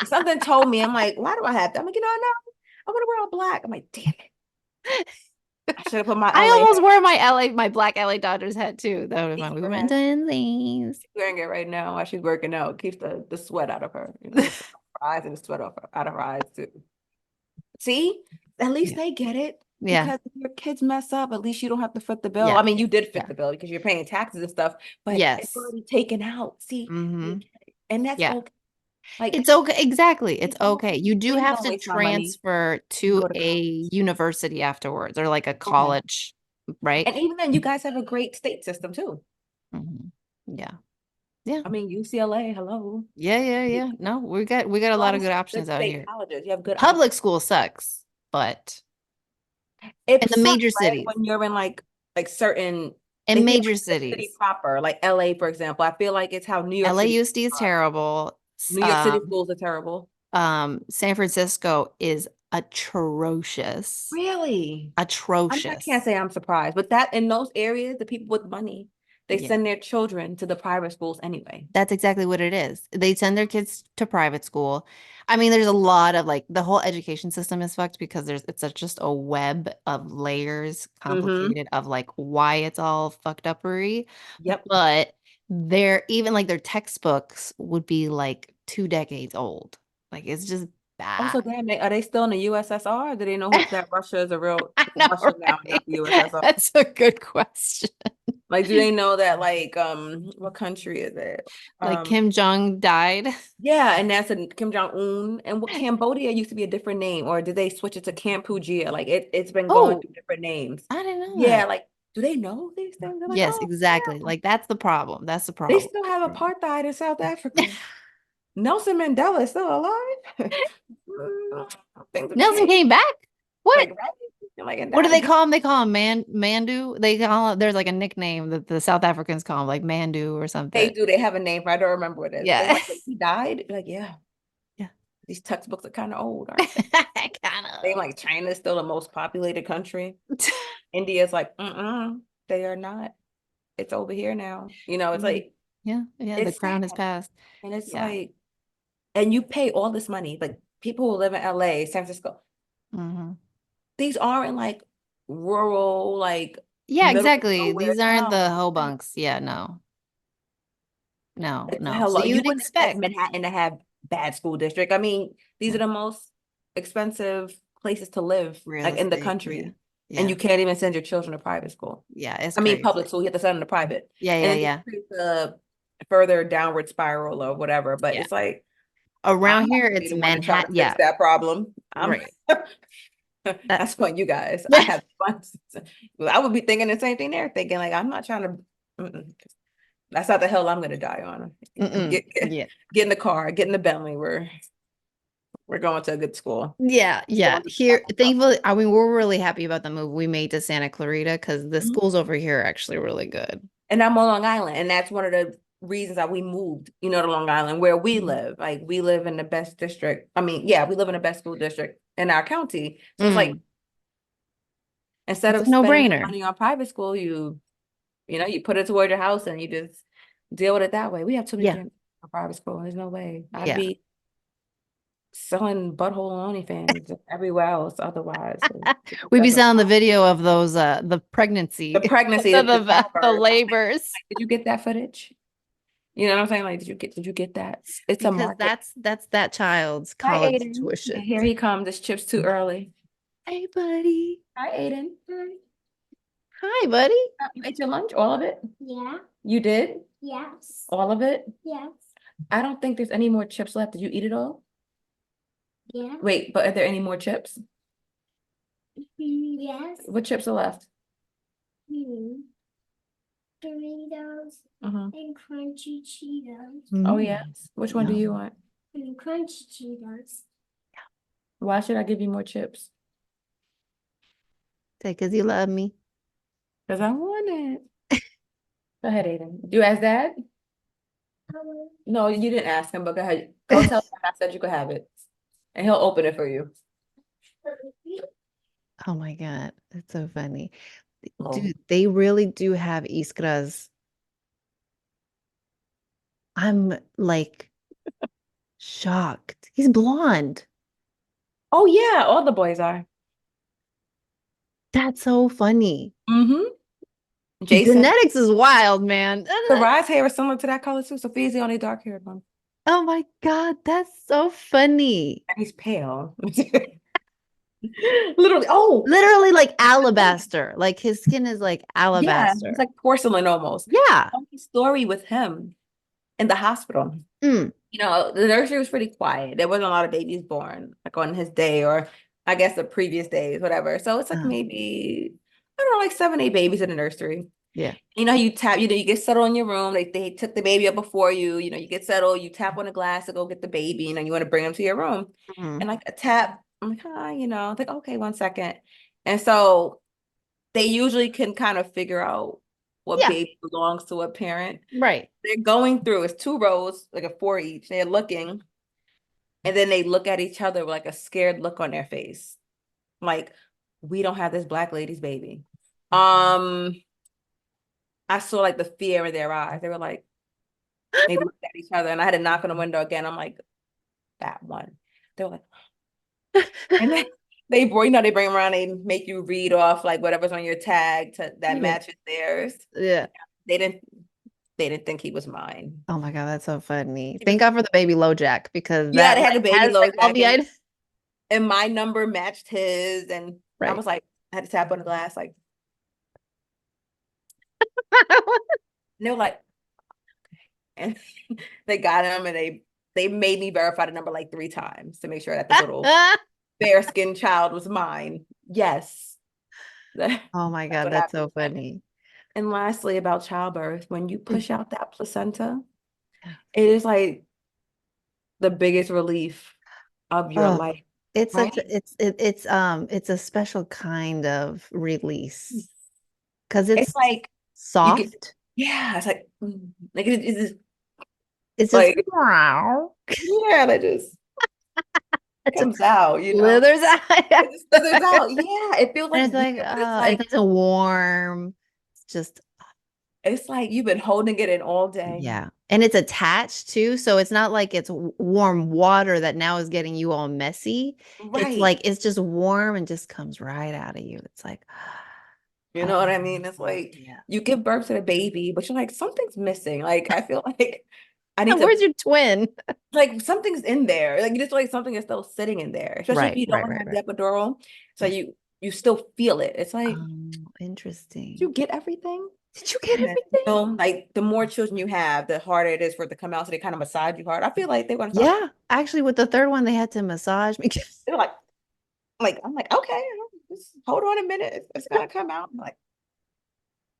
Something told me, I'm like, why do I have that? I'm like, no, I want to wear all black. I'm like, damn it. I should have put my I LA almost hat. wore my black LA Dodgers hat too. That would be She's fun. We went wearing twinsies. wearing it right now while she's working out. Keeps the sweat out of her, the sweat off her eyes and the sweat out of her eyes too. See, at least Yeah. they get it Yeah. because if your kids mess up, at least you don't have to foot the bill. Yeah. I mean, you did Yeah. fit the bill because you're paying taxes and stuff, but it's Yes. already taken out. See, they Hmm. get it. And that's Yeah. okay. Like, It's okay. Exactly. It's don't, okay. You do please have don't to waste my money transfer and to go to a college. university afterwards or like a Okay. college, right? And even then, you guys have a great state system too. Hmm. Yeah. Yeah. I mean, UCLA, hello. Yeah. Yeah. You Yeah. No, we got a have a lot lot of of good good options out state here. colleges. You have good Public options. school sucks, but in It the sucks, major right? cities, When you're in like certain, in they feel major like the city cities, proper, like LA, for example. I feel like it's how New York City LAUSD is are. terrible. New York City schools are terrible. San Francisco is atrocious. Really? I can't Atrocious. say I'm surprised, but that in those areas, the people with money, they Yeah. send their children to the private schools anyway. That's exactly what it is. They send their kids to private school. I mean, there's a lot of like the whole education system is fucked because just a web of layers, Mm-hmm. complicated of like why it's all fucked uppery. Yep. But they're even like their textbooks would be like 2 decades old. Like it's just bad. Also, damn, are they still in the USSR? Do they know who that Russia is a real I know, Russia now, not right? the USSR? That's a good question. Like, do they know that what country is it? Like Um, Kim Jong died. yeah, and that's a Kim Jong-un. And what Cambodia used to be a different name, or did they switch it to Kampuchea? Like it's been going Oh, through different names. I didn't know Yeah, that. like, do they know these things? They're like, Yes, oh exactly. yeah. Like that's the problem. That's the They problem. still have apartheid in South Africa. Nelson Mandela is still alive. Things have Nelson changed. came back. What? Like, right? Like, and What do that they he call him? They call him Mandu. They call him, there's like a nickname that the South Africans call him, like Mandu or they something. do. They have a name. I don't remember what it is. But they're Yeah. like, he died. Like, yeah, Yeah. these textbooks are kind of old, aren't they? Kind They of. like China's still the most populated country. India's like, they are not. It's over here now. It's Yeah. like, Yeah. Yeah. The it's sad. crown has passed. And it's Yeah. like, and you pay all this money, like people who live in LA, San Francisco, Hmm. these aren't like rural, like Yeah, middle of exactly. nowhere These aren't towns. the Hobunks. Yeah, no. No, Like, no. So hello, you you would wouldn't expect expect Manhattan to have bad school district. I mean, these yeah, are the most expensive places to live, real like in the estate. Yeah. country, and Yeah. you can't even send your children to private school. Yeah, it's I mean, crazy. public school, you have to send them to private, Yeah, and yeah, then you yeah. create the further downward spiral or whatever. But Yeah. it's like I'm Around not here, gonna be it's the one to try to Manhattan. fix Yeah, that problem. I'm right. That that's on you guys. I have funds. I would be thinking the same thing they're thinking. Like, I'm not trying to. That's not the hill I'm gonna die on. Mm-mm. Get Yeah. in the car, get in the Bentley. We're going to a good school. Yeah, yeah. Going to Here, thankfully, I mean, we're really happy about the move we made to Santa Clarita because the Mhm. schools over here are actually really good. And I'm on Long Island, and that's one of the reasons that we moved, to Long Island, where we Mhm. live. Like, we live in the best district. I mean, yeah, we live in the best school district in our county. So it's like, Mm. instead It's of a spending the no-brainer. money on private school, you put it toward your house and you just deal with it that way. We have too many Yeah, kids for private school. There's no way. I'd yeah. be selling butthole OnlyFans everywhere else otherwise. So We'd be that's selling the video of those the pregnancy, the pregnancy, the childbirth. labors. Did you get that footage? You know what I'm saying? Like, did you get that? It's a Because market. that's that child's Hi, college Aiden. tuition. Here he comes. This chip's too early. Hey, buddy. Hi, Aiden. Hi, buddy. You ate your lunch? All of it? Yeah. You did? Yes. All of it? Yes. I don't think there's any more chips left. Did you eat it all? Yeah. Wait, but are there any more chips? Yes. What chips are left? Doritos Uh-huh. and crunchy Cheetos. Oh, yes. Which one do you want? And crunchy Cheetos. Why should I give you more chips? Say, because you love me. Because I want it. Go ahead, Aiden. You ask Dad? No, you didn't ask him, but go ahead. Go tell him I said you could have it. And he'll open it for you. Oh my God, that's so funny. Oh. Dude, they really do have iskras. I'm like shocked. He's blonde. Oh, yeah. All the boys are. That's so funny. Mm-hmm. Jason. Genetics is wild, man. Sarai's hair is similar to that color too. Sophia's the only dark haired one. Oh my God, that's so funny. And he's pale. Literally. Oh, Literally like alabaster. Like his skin is like yeah. alabaster. It's like porcelain almost. Yeah. Funny story with him in the hospital. Mm. You know, the nursery was pretty quiet. There wasn't a lot of babies born, like on his day or I guess the previous days, whatever. So it's like maybe, I don't know, like 7, 8 babies in the nursery. Yeah. You know, you tap, you get settled in your room. They took the baby up before you, you get settled, you tap on the glass to go get the baby, you want to bring him to your room. Mhm. And like a tap, I'm like, hi, like, okay, 1 second. And so they usually can kind of figure out what Yeah. baby belongs to what parent. Right. They're going through, it's 2 rows, like a 4 each. They're looking, and then they look at each other with like a scared look on their face. Like, we don't have this black lady's baby. I saw like the fear in their eyes. They were like, they looked at each other, and I had to knock on the window again. I'm like, that one. They were like, and then they bring them around, they make you read off like whatever's on your tag that matches theirs. Yeah. They didn't think he was mine. Oh my God, that's so funny. Thank God for the baby LoJack because Yeah, that they had the baby has, like, all the LoJack, items. and my number matched his, and I Right. was like, I had to tap on the glass, like, and they were like, and they got him, and they made me verify the number like 3 times to make sure that the little fair-skinned child was mine. Yes. Oh my God, that's so funny. And lastly, about childbirth, when you push out that placenta, it is like the biggest relief of your life. It's right? it's a special kind of release because it's like soft. Yeah, it's like it's It's like, just wow. yeah, that just comes out, Slithers out. It just slithers out. Yeah, it feels like And it's like, weird, but it's a warm. It's like you've been holding it in all day. Yeah. And it's attached too. So it's not like it's warm water that now is getting you all messy. Right. It's like it's just warm and just comes right out of you. It's like, you know what I mean? It's like you give birth to the baby, but you're like, something's missing. Like, I feel like I need where's your twin? Like, something's in there. Like, you just like something is still sitting in there, especially if you don't have the epidural. So you still feel it. It's like, interesting. Did you get everything? Did you get everything? Like, the more children you have, the harder it is for it to come out. So they kind of massage you hard. I feel like they want to. Yeah, actually, with the 3rd one, they had to massage me. They're like I'm like, okay, just hold on a minute. It's gonna come out. I'm like,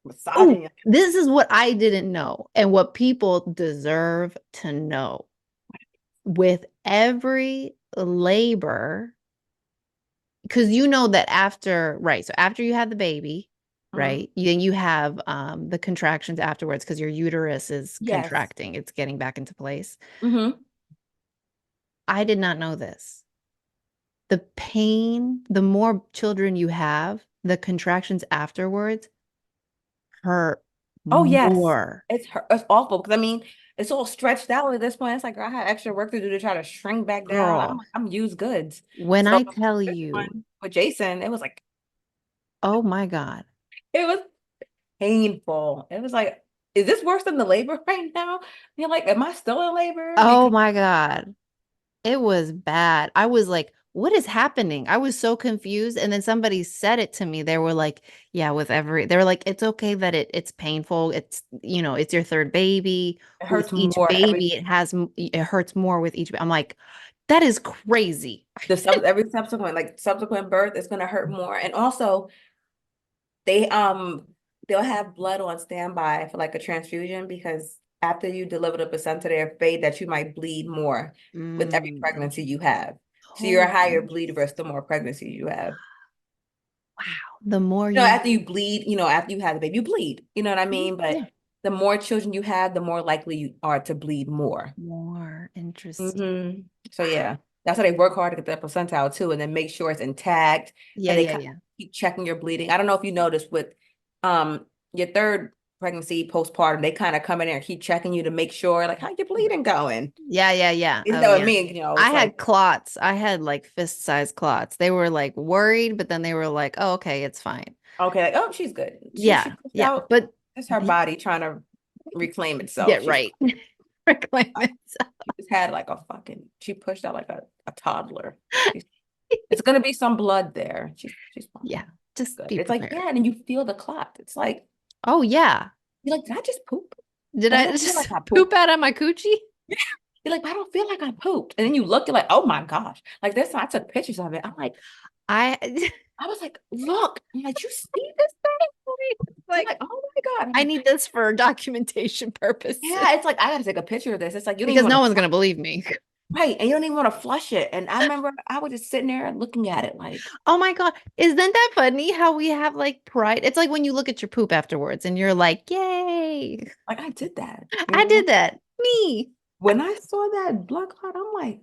massaging. Oh, this is what I didn't know, and what people deserve to know. With every labor, because you know that after you have the baby, right? Then you have the contractions afterwards because your uterus is contracting. It's getting back into place. I did not know this. The pain, the more children you have, the contractions afterwards hurt more. It's awful because I mean, it's all stretched out at this point. It's like, girl, I had extra work to do to try to shrink back down. Girl, I'm used goods. when So I tell this you, one with Jason, it was like, oh my God. it was painful. It was like, is this worse than the labor right now? You're like, am I still in labor? Oh Because my God. It was bad. I was like, what is happening? I was so confused. And then somebody said it to me. They were like, yeah, they were like, it's okay that it's painful. It's, it's your third baby. it With hurts each more baby, it hurts more with each. I'm like, that is crazy. every subsequent birth is gonna hurt more. And also they they'll have blood on standby for like a transfusion because after you deliver the placenta, they're afraid that you might bleed more with every Mm. pregnancy you have. So you're a Oh, higher bleed risk the more pregnancies you have. wow. The more You know, you, after you bleed, after you have the baby, you bleed. You know what I mean? But yeah, the more children you have, the more likely you are to bleed more. more interesting. Hmm. So yeah, that's why they work hard to get that placenta too, and then make sure it's intact, Yeah, and they yeah, kind of yeah. keep checking your bleeding. I don't know if you noticed with your third pregnancy postpartum, they kind of come in there and keep checking you to make sure like how your bleeding going. Yeah, yeah, yeah. You Oh, know what I yeah. mean? I It's like had clots. I had like fist-sized clots. They were like worried, but then they were like, "Oh, okay, it's fine." okay, like oh she's good. She Yeah, pushed yeah. out. But It's her the- body trying to reclaim itself. get She's right. Reclaim it. she just had like a fucking she pushed out like a toddler. She's it's gonna be some blood there. She's fine. Yeah, just Good. be It's like, prepared. yeah, and then you feel the clot. It's like, Oh yeah. you're like, did I just poop? Did But I I don't feel just like I poop pooped. out of my coochie? You're like, I don't feel like I pooped. And then you look, you're like, oh my gosh. Like this time I took pictures of it. I'm like, I I was like, look. I'm like, you see this thing? You're like like, oh my God. I'm I like, need this for documentation purposes yeah, it's like I gotta take a picture of this. It's like you don't even because want no to one's gonna believe me. right. And you don't even want to flush it. And I remember I was just sitting there looking at it like Oh my God. Isn't that funny how we have like pride? It's like when you look at your poop afterwards and you're like, yay, I did that. I did that. Me. When I saw that blood clot, I'm like,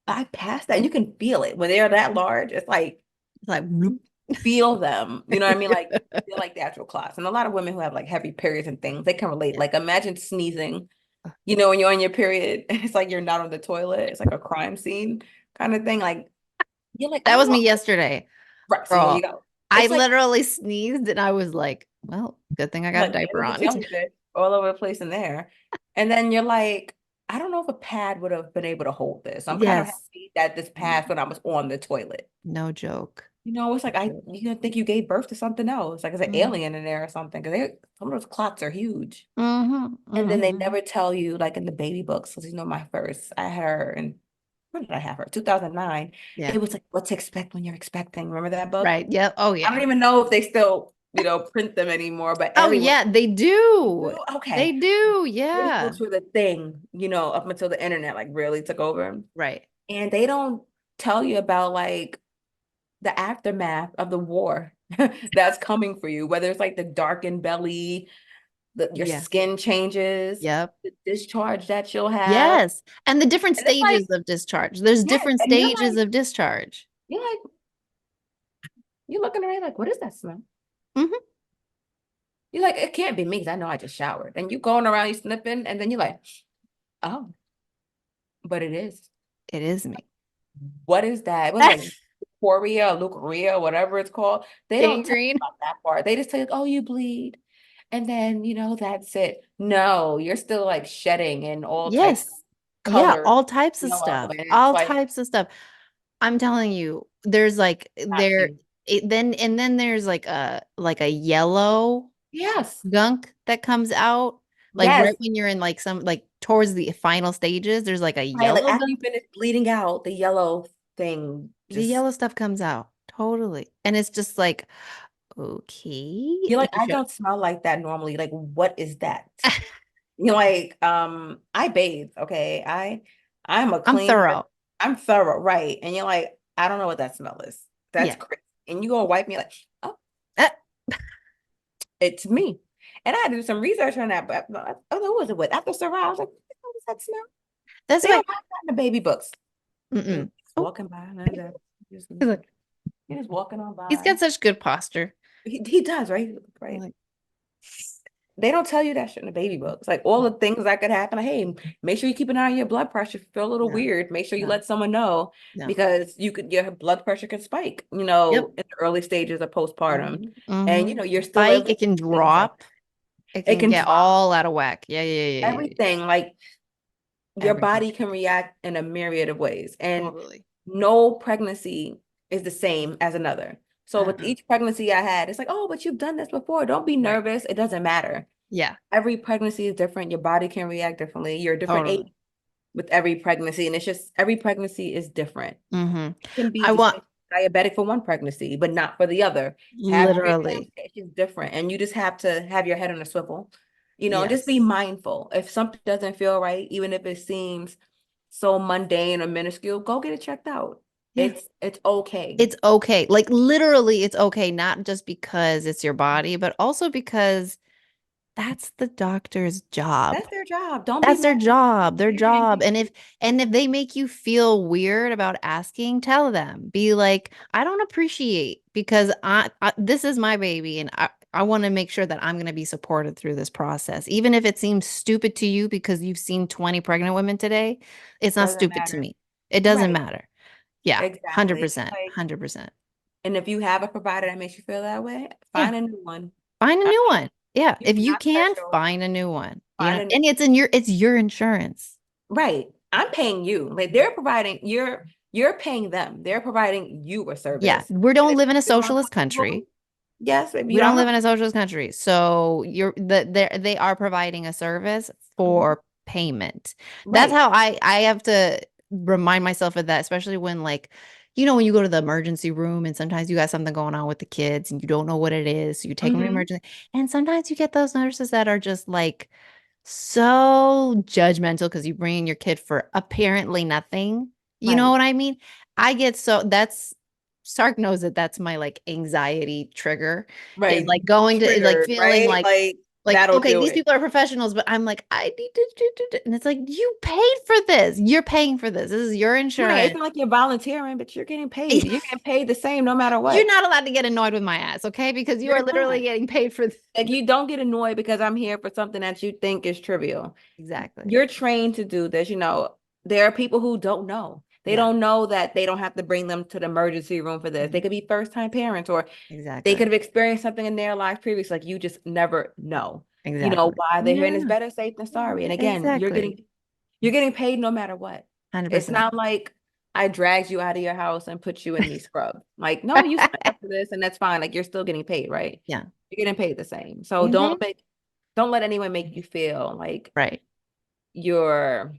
I passed that. And you can feel it when they're that large. It's like It's like, bloop. feel them. You know what I mean? Like feel like the actual clots. And a lot of women who have like heavy periods and things, they can relate. Yeah. Like imagine sneezing, when you're on your period, it's like you're not on the toilet. It's like a crime scene kind of thing. Like you're like, That was me oh, yesterday. right. So there you Girl, go. I It's like literally sneezed and I was like, well, good thing I got a diaper there's a on. jellyfish all over the place in there. And then you're like, I don't know if a pad would have been able to hold this. I'm kind of Yes. happy that this passed when I was on the toilet. No joke. It's like you think you gave birth to something else, like it's an Mm-hmm. alien in there or something. Because some of those clots are huge, Mm-hmm. and then they Mm-hmm. never tell you, like in the baby books. Because my first, I had her, and when did I have her? 2009. Yeah. It was like what to expect when you're expecting. Remember that book? Right. Yeah. Oh, I don't yeah. even know if they still, print them anymore. But Oh, everyone, yeah. They do. They okay, do. baby Yeah. books were the thing, up until the internet like really took over, Right. and they don't tell you about like the aftermath of the war that's coming for you, whether it's like the darkened belly, your Yeah. skin changes, Yep. the discharge that you'll have. Yes. And the different And it's like, stages of discharge. There's yes, different and stages of discharge. you're looking around like, what is that smell? Hmm. You're like, it can't be me because I know I just showered. And you going around, you sniffing, and then you're like, oh, but it is. It is me. What is that? What is that? Leukorrhea, whatever it's called. They don't tell you Gangrene. about that part. They just tell you, oh, you bleed. And then, that's it. No, you're still like shedding and all types of Yes. Yeah. colors, All types of stuff. and it's All like, types of stuff. I'm telling you, there's like not there you. then there's like a yellow Yes. gunk that comes out like Yes. right when you're in like some like towards the final stages. There's like a Right. Like yellow after you gunk. finish bleeding out, the yellow thing The just, yellow stuff comes out totally, and it's just like okay. you're like, You I should. don't smell like that normally. Like, what is that? You're like, I bathe, okay. I'm a I'm clean person. thorough. I'm thorough, right? And you're like, I don't know what that smell is. That's Yeah. crazy. And you go wipe me like, oh, Uh, it's me. And I had to do some research on that, but who was it with? After Sarah, I was like, what does that smell? that's They why. don't have that in the baby books. Mm-mm. Just Oh, walking by, none of that. Just, he's like, you're just walking on he's by. got such good posture. He does, right? Right. Like, they don't tell you that shit in the baby books. Like all the things that could happen. Like, hey, make sure you keep an eye on your blood pressure. If you feel a little No, weird, make sure you no, let someone know no. because your blood pressure can spike, in Yep. the early stages of postpartum. And Mm-hmm. you're still Spike, able to it can do things like drop. It it can can get drop all out of whack. Yeah, yeah, yeah, yeah, yeah. everything. Like your Everything. body can react in a myriad of ways. And Totally. no pregnancy is the same as another. So with Uh-uh. each pregnancy I had, it's like, oh, but you've done this before. Don't be Right. nervous. It doesn't matter. Yeah, Every pregnancy is different. Your body can react differently. You're a different age totally. with every pregnancy. And it's just every pregnancy is different. Mm-hmm. You can I be want diabetic for one pregnancy, but not for the other. Have literally. it's just different. And you just have to have your head on a swivel, and just be Yes. mindful. If something doesn't feel right, even if it seems so mundane or minuscule, go get it checked out. Yeah. It's okay. It's okay. Like literally, it's okay, not just because it's your body, but also because that's the doctor's job. That's their job. Don't be That's their mad. job, their You're getting job. paid. And if they make you feel weird about asking, tell them. Be like, I don't appreciate because this is my baby and I want to make sure that I'm going to be supported through this process. Even if it seems stupid to you because you've seen 20 pregnant women today, it's not Doesn't stupid to matter. me. It doesn't Right. matter. Yeah, Exactly. It's 100%. like, 100%. and if you have a provider that makes you feel that way, Yeah. find a new one. Find a Uh, new one. Yeah, You're if you not can, special. find a new one. Find a new And it's your insurance. Right. I'm paying you. Like they're providing you're paying them. They're providing you a Yeah, service. we And don't if live in you a feel socialist uncomfortable, country. yes, if We you don't I'm live a in a socialist country. So they are providing a service Mhm. for payment. That's Right. how I have to remind myself of that, especially when like, when you go to the emergency room and sometimes you got something going on with the kids and you don't know what it is. So you take them to Hmm. emergency. And sometimes you get those nurses that are just like so judgmental because you bring in your kid for apparently nothing. You know Right. what I mean? I get so that's Sark knows that that's my like anxiety trigger is Right. like going to like Triggered, feeling right? like That'll okay, do these it. people are professionals, but I'm like I need to do, and it's like you paid for this. You're paying for this. This is your Right. It's insurance. not like you're volunteering, but you're getting paid. You're getting paid the same no matter You're what. not allowed to get annoyed with my ass, okay? Because you are You're literally not. getting paid for this. Like you don't get annoyed because I'm here for something that you think is trivial. Exactly. You're trained to do this. There are people who don't know. They Yeah, don't know that they don't have to bring them to the emergency room for this. They could be first time parents or they exactly. could have experienced something in their life previously. Like you just never know, Exactly. why they're here. And it's Yeah, better safe than sorry. And again, exactly. you're getting paid no matter what. It's 100%. not like I dragged you out of your house and put you in these scrubs. Like, no, you signed up for this and that's fine. Like you're still getting paid, right? Yeah. You're getting paid the same. So Hmm. don't let anyone make you feel like Right. you're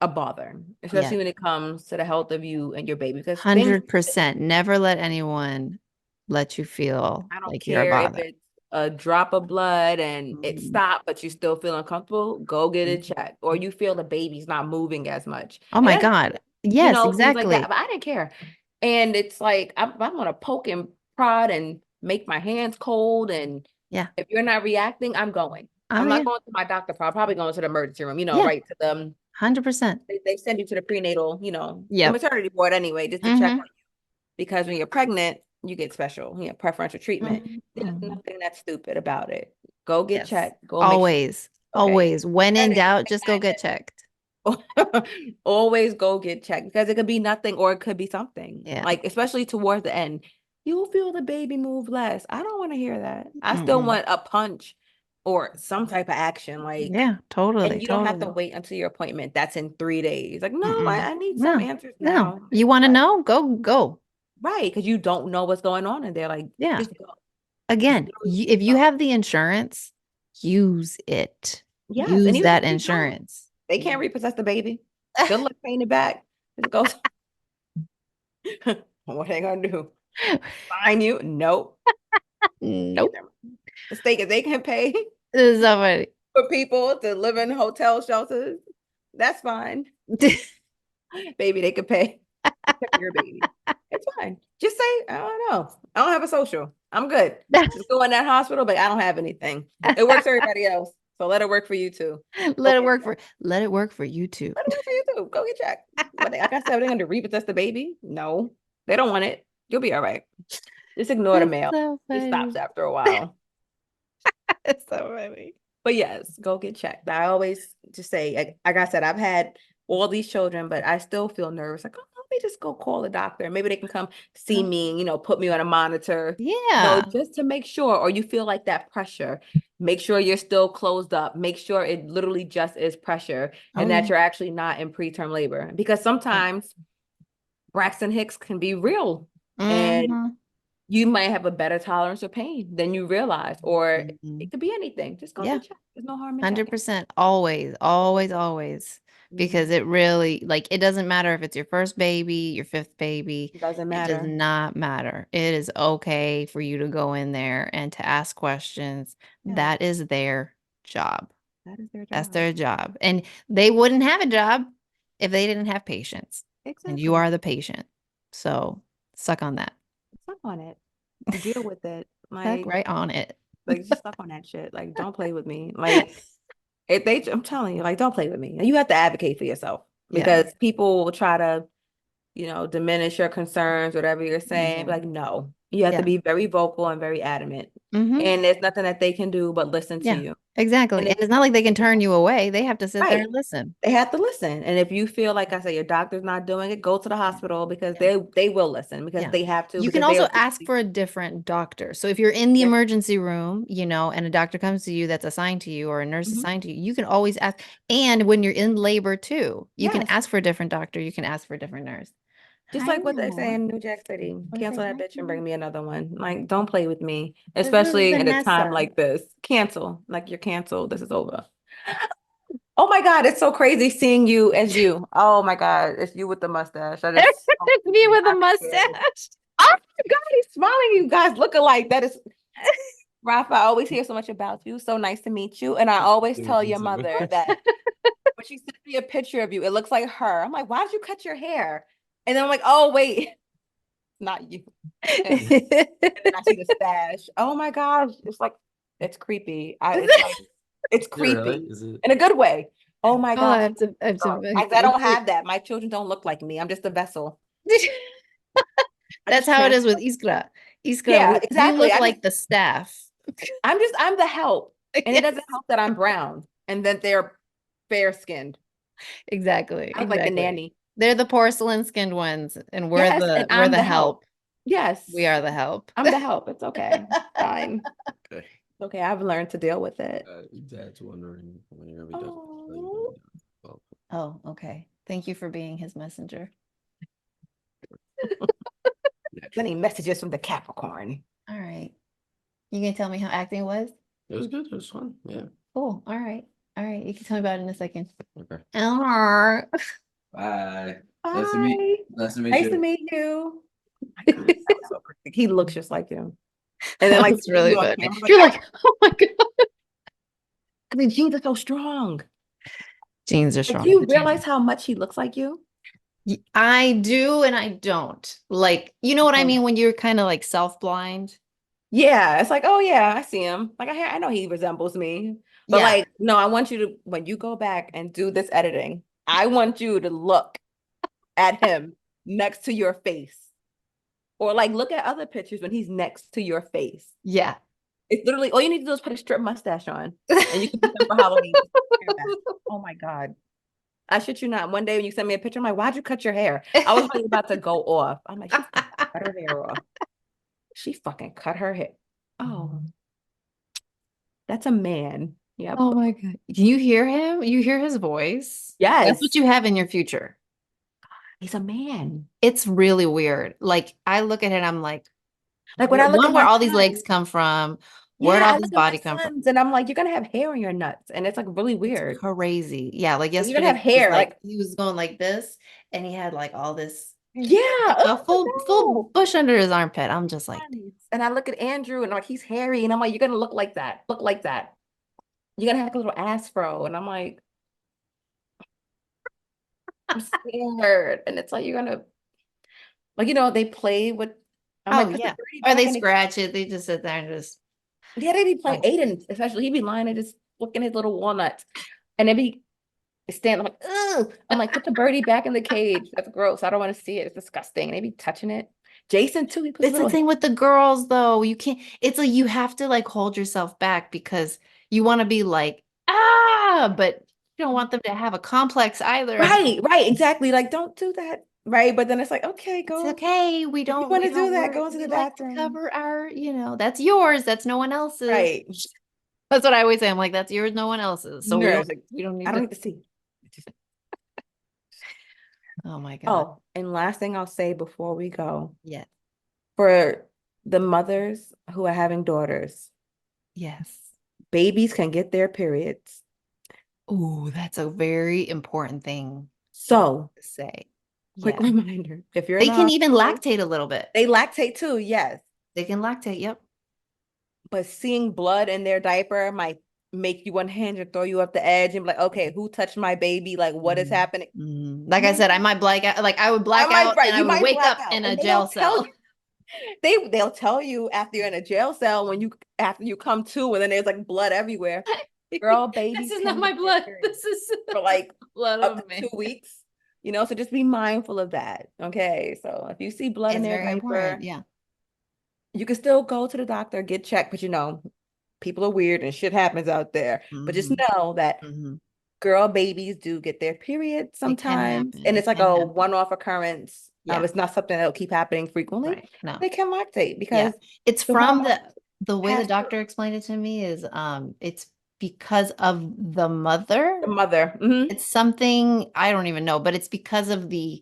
a bother, Yeah. especially when it comes to the health of you and your baby, because things, 100%. Never let anyone let you feel I don't like you're a care if bother. it's a drop of blood and it Mhm. stopped, but you still feel uncomfortable, go get it Mhm. checked. Or you feel the baby's not moving as much. Oh And my that's, God. Yes, things like that. exactly. But I didn't care. And it's like, I'm going to poke and prod and make my hands cold. And Yeah. if you're not reacting, I'm going. Oh I'm not yeah. going to my doctor, probably going to the emergency room, Yeah. right to them. 100%. They send you to the prenatal, the Yep. maternity ward anyway, just to check Hmm. on you. Because when you're pregnant, you get special, preferential treatment. There's Hmm. nothing that's stupid about it. Go get Yes. checked. Go make sure Always. okay. Always. When in Pregnant, doubt, just go get checked. always go get checked because it could be nothing or it could be something. Yeah. Like especially towards the end, you'll feel the baby move less. I don't want to hear that. I still Mm-mm. want a punch or some type of action. Yeah, And totally. you don't have to Totally. wait until your appointment. That's in 3 days. Like, no, Mm-mm. I need some No. answers No. now. You want to Like, know? Go. right, because you don't know what's going on, and they're like, Yeah. just go, just Again, literally if you go. have the insurance, use it. Yes, and Use even that if you don't, insurance. they can't repossess the baby. Good luck paying it back. Just goes. What are they gonna do? Fine you? Nope. Nope. The state if they can pay This is so funny. for people to live in hotel shelters, that's fine. Baby, they could pay. Protect your baby. It's fine. Just say, I don't know. I don't have a social. I'm good. Just go in that hospital, but I don't have anything. It works for everybody else. So let it work for you too. Go get checked. Let it work for you too. Let it work for you too. Go get checked. But like I said, are they going to repossess the baby? No, they don't want it. You'll be all right. Just ignore the It's mail. so It stops funny. after a while. It's so funny. But yes, go get checked. I always just say, like I said, I've had all these children, but I still feel nervous. Like, oh, let me just go call the doctor. Maybe they can come see me and, put me on a monitor. No, Yeah. just to make sure, or you feel like that pressure, make sure you're still closed up. Make sure it literally just is pressure Oh, and that yeah. you're actually not in preterm labor. Because sometimes Braxton Hicks can be real and Mhm. you might have a better tolerance of pain than you realize, or Mhm. it could be anything. Just go Yeah. get checked. There's no harm in checking. 100%. Always, always, always. Because Mhm. it really, like, it doesn't matter if it's your first baby, your fifth baby. It doesn't It does matter. not matter. It is okay for you to go in there and to ask questions. Yes, That is their job. that is their That's job. their job. And they wouldn't have a job if they didn't have patience. And you Exactly. are the patient. So suck on that. Suck on it. Deal with it. Suck Like, right on it. just suck on that shit. Like, don't play with me. Like, if they, I'm telling you, like, don't play with me. And you have to advocate for yourself Yeah. because people will try to, diminish your concerns, whatever you're saying. Yeah. Like, no, you have to Yeah. be very vocal and very adamant. Hmm. And there's nothing that they can do but listen to Yeah. you. And Exactly. And if it's not like they can turn you away. They have to sit there right, and listen. they have to listen. And if you feel like I say your doctor's not doing it, go to the Yeah. hospital because Yeah. they will listen because Yeah. they have to You can because they also are ask for a different doctor. So if you're in the yes. emergency room, and a doctor comes to you that's assigned to you or a nurse Mhm. assigned to you, you can always ask. And when you're in labor too, you can Yes. ask for a different doctor. You can ask for a different nurse. Just Hi, like what they say Noah. in New Jack City. Wanna say Cancel that hi, bitch and Noah? bring me another one. Like, don't play with me, This is especially in a time Vanessa. like this. Cancel. Like, you're canceled. This is over. Oh my God, it's so crazy seeing you as you. Oh my God, it's you with the mustache. That is so It's me crazy. with a I can't. mustache. Oh my God, he's smiling. You guys look alike. That is Rafa. I always hear so much about you. So nice to meet you. And I always tell your mother that when she sent me a picture of you, it looks like her. I'm like, why did you cut your hair? And then I'm like, oh wait, not you. And then I see the stash. Oh my gosh, it's creepy. It's Yeah, really? creepy Is it? in a good way. Oh my Oh, I gosh. have to, I have to. I don't have that. My children don't look like me. I'm just a vessel. I That's just how it is transfer. with Iskra. Iskra, Yeah, you exactly. look like the staff. I'm the help. And it Yes, doesn't help that I'm brown and that they're fair skinned. exactly, I look like the exactly. nanny. They're the porcelain skinned ones, and we're Yes, the and we're I'm the the help. help. We Yes, are the help. I'm the help. It's okay. Fine. Okay. Okay, I've learned to deal with it. Your dad's wondering when you're gonna be done. So you Oh. can be done. Well, Oh, okay. Thank you for being his messenger. Many messages from the Capricorn. All right. You gonna tell me how acting was? it was good. It was fun. Yeah. Cool. All right. All right. You can tell me about it in a second. Okay. All right. Bye. Bye. Nice to meet Nice you. to meet you. My God, he sounds so crazy. He looks just like him. And then like That's seeing really you on funny. camera, like, You're like, oh my God. the jeans are so strong. Jeans are Like, strong. do you realize how much he looks like you? I do and I don't. Like, you know what I Okay. mean when you're kind of like self-blind? Yeah, it's like, oh yeah, I see him. Like I know he resembles me. But Yeah. like, no, I want you to when you go back and do this editing, I want you to look at him next to your face. Or like look at other pictures when he's next to your face. Yeah. It's literally all you need to do is put a strip mustache on and you can do them for Halloween. Just put your hair back. Oh my God. I shit you not. One day when you sent me a picture, I'm like, why'd you cut your hair? I was really about to go off. I'm like, she fucking cut her hair off. She fucking cut her hair. Oh, that's a man. Yep. Oh my God. Do you hear him? You hear his voice? That's what Yes. you have in your future. He's a man. It's really weird. Like I look at it, I'm like, Like when I look at where my all these legs son, come from? Where'd yeah, all I this look at my body come from? sons and I'm like, you're gonna have hair on your nuts. And it's like really It's weird. crazy. Yeah, like You're gonna have yesterday hair. Like, he was going like this and he had like all this yeah. like a full Oh, bush under his armpit. I'm just like, no. And I look at Andrew and like he's hairy, and I'm like, you're gonna look like that. Look like that. You're gonna have a little ass fro. And I'm like, I'm scared. And it's like you're gonna like, they play with I'm oh like, put the yeah. birdie Or back they in the scratch it. They just sit there and just yeah, they be playing oh. Aiden, especially he'd be lying and just looking his little walnuts. And then be stand, I'm like, ugh. I'm like, put the birdie back in the cage. That's gross. I don't want to see it. It's disgusting. And they be touching it. Jason too, he puts It's the little thing with the girls though. You can't, it's like you have to like hold yourself back because You want to be like, but you don't want them to have a complex either. Right, exactly. Like, don't do that. Right. But then it's like, okay, It's go. okay. We If you don't want we to do don't that, worry. go into We the like to bathroom. cover our, that's yours. That's no one else's. Right. That's what I always say. I'm like, that's yours, no one else's. So we No, don't it's like, we don't I need don't to. need to see. Just- Oh my God. Oh, and last thing I'll say before we go, Yes. for the mothers who are having daughters, Yes. babies can get their periods. Ooh, that's a very important thing So, to say. quick Yeah. reminder, if you're in They the can even hospital, lactate a little bit. they lactate too, yes. They can lactate. Yep. But seeing blood in their diaper might make you unhinge and throw you up the edge and be like, okay, who touched my baby? Like, what is Mhm. happening? Mhm. Like I said, I might black out. Like I would I black might, out right, and I you would might wake black up out. in a And they jail don't tell cell. you, they'll tell you after you're in a jail cell when you after you come to, and then there's like blood everywhere. Girl, This babies is not can my get their blood. period This is for like blood up of to me. 2 weeks, so just be mindful of that. Okay. So if you see blood in It's their very important. diaper, Yeah. you can still go to the doctor, get checked, but people are weird and shit happens out there. But just Hmm. know that Hmm. girl babies do get their period It can sometimes, happen. and It it's like can a happen. one-off occurrence. Yeah. It's not something that'll keep happening frequently. Right. No. They can lactate Yeah. because It's the from hormones the way the pass through doctor explained it to me is it's because of the the mother. mother. Mhm. It's something I don't even know, but it's because of the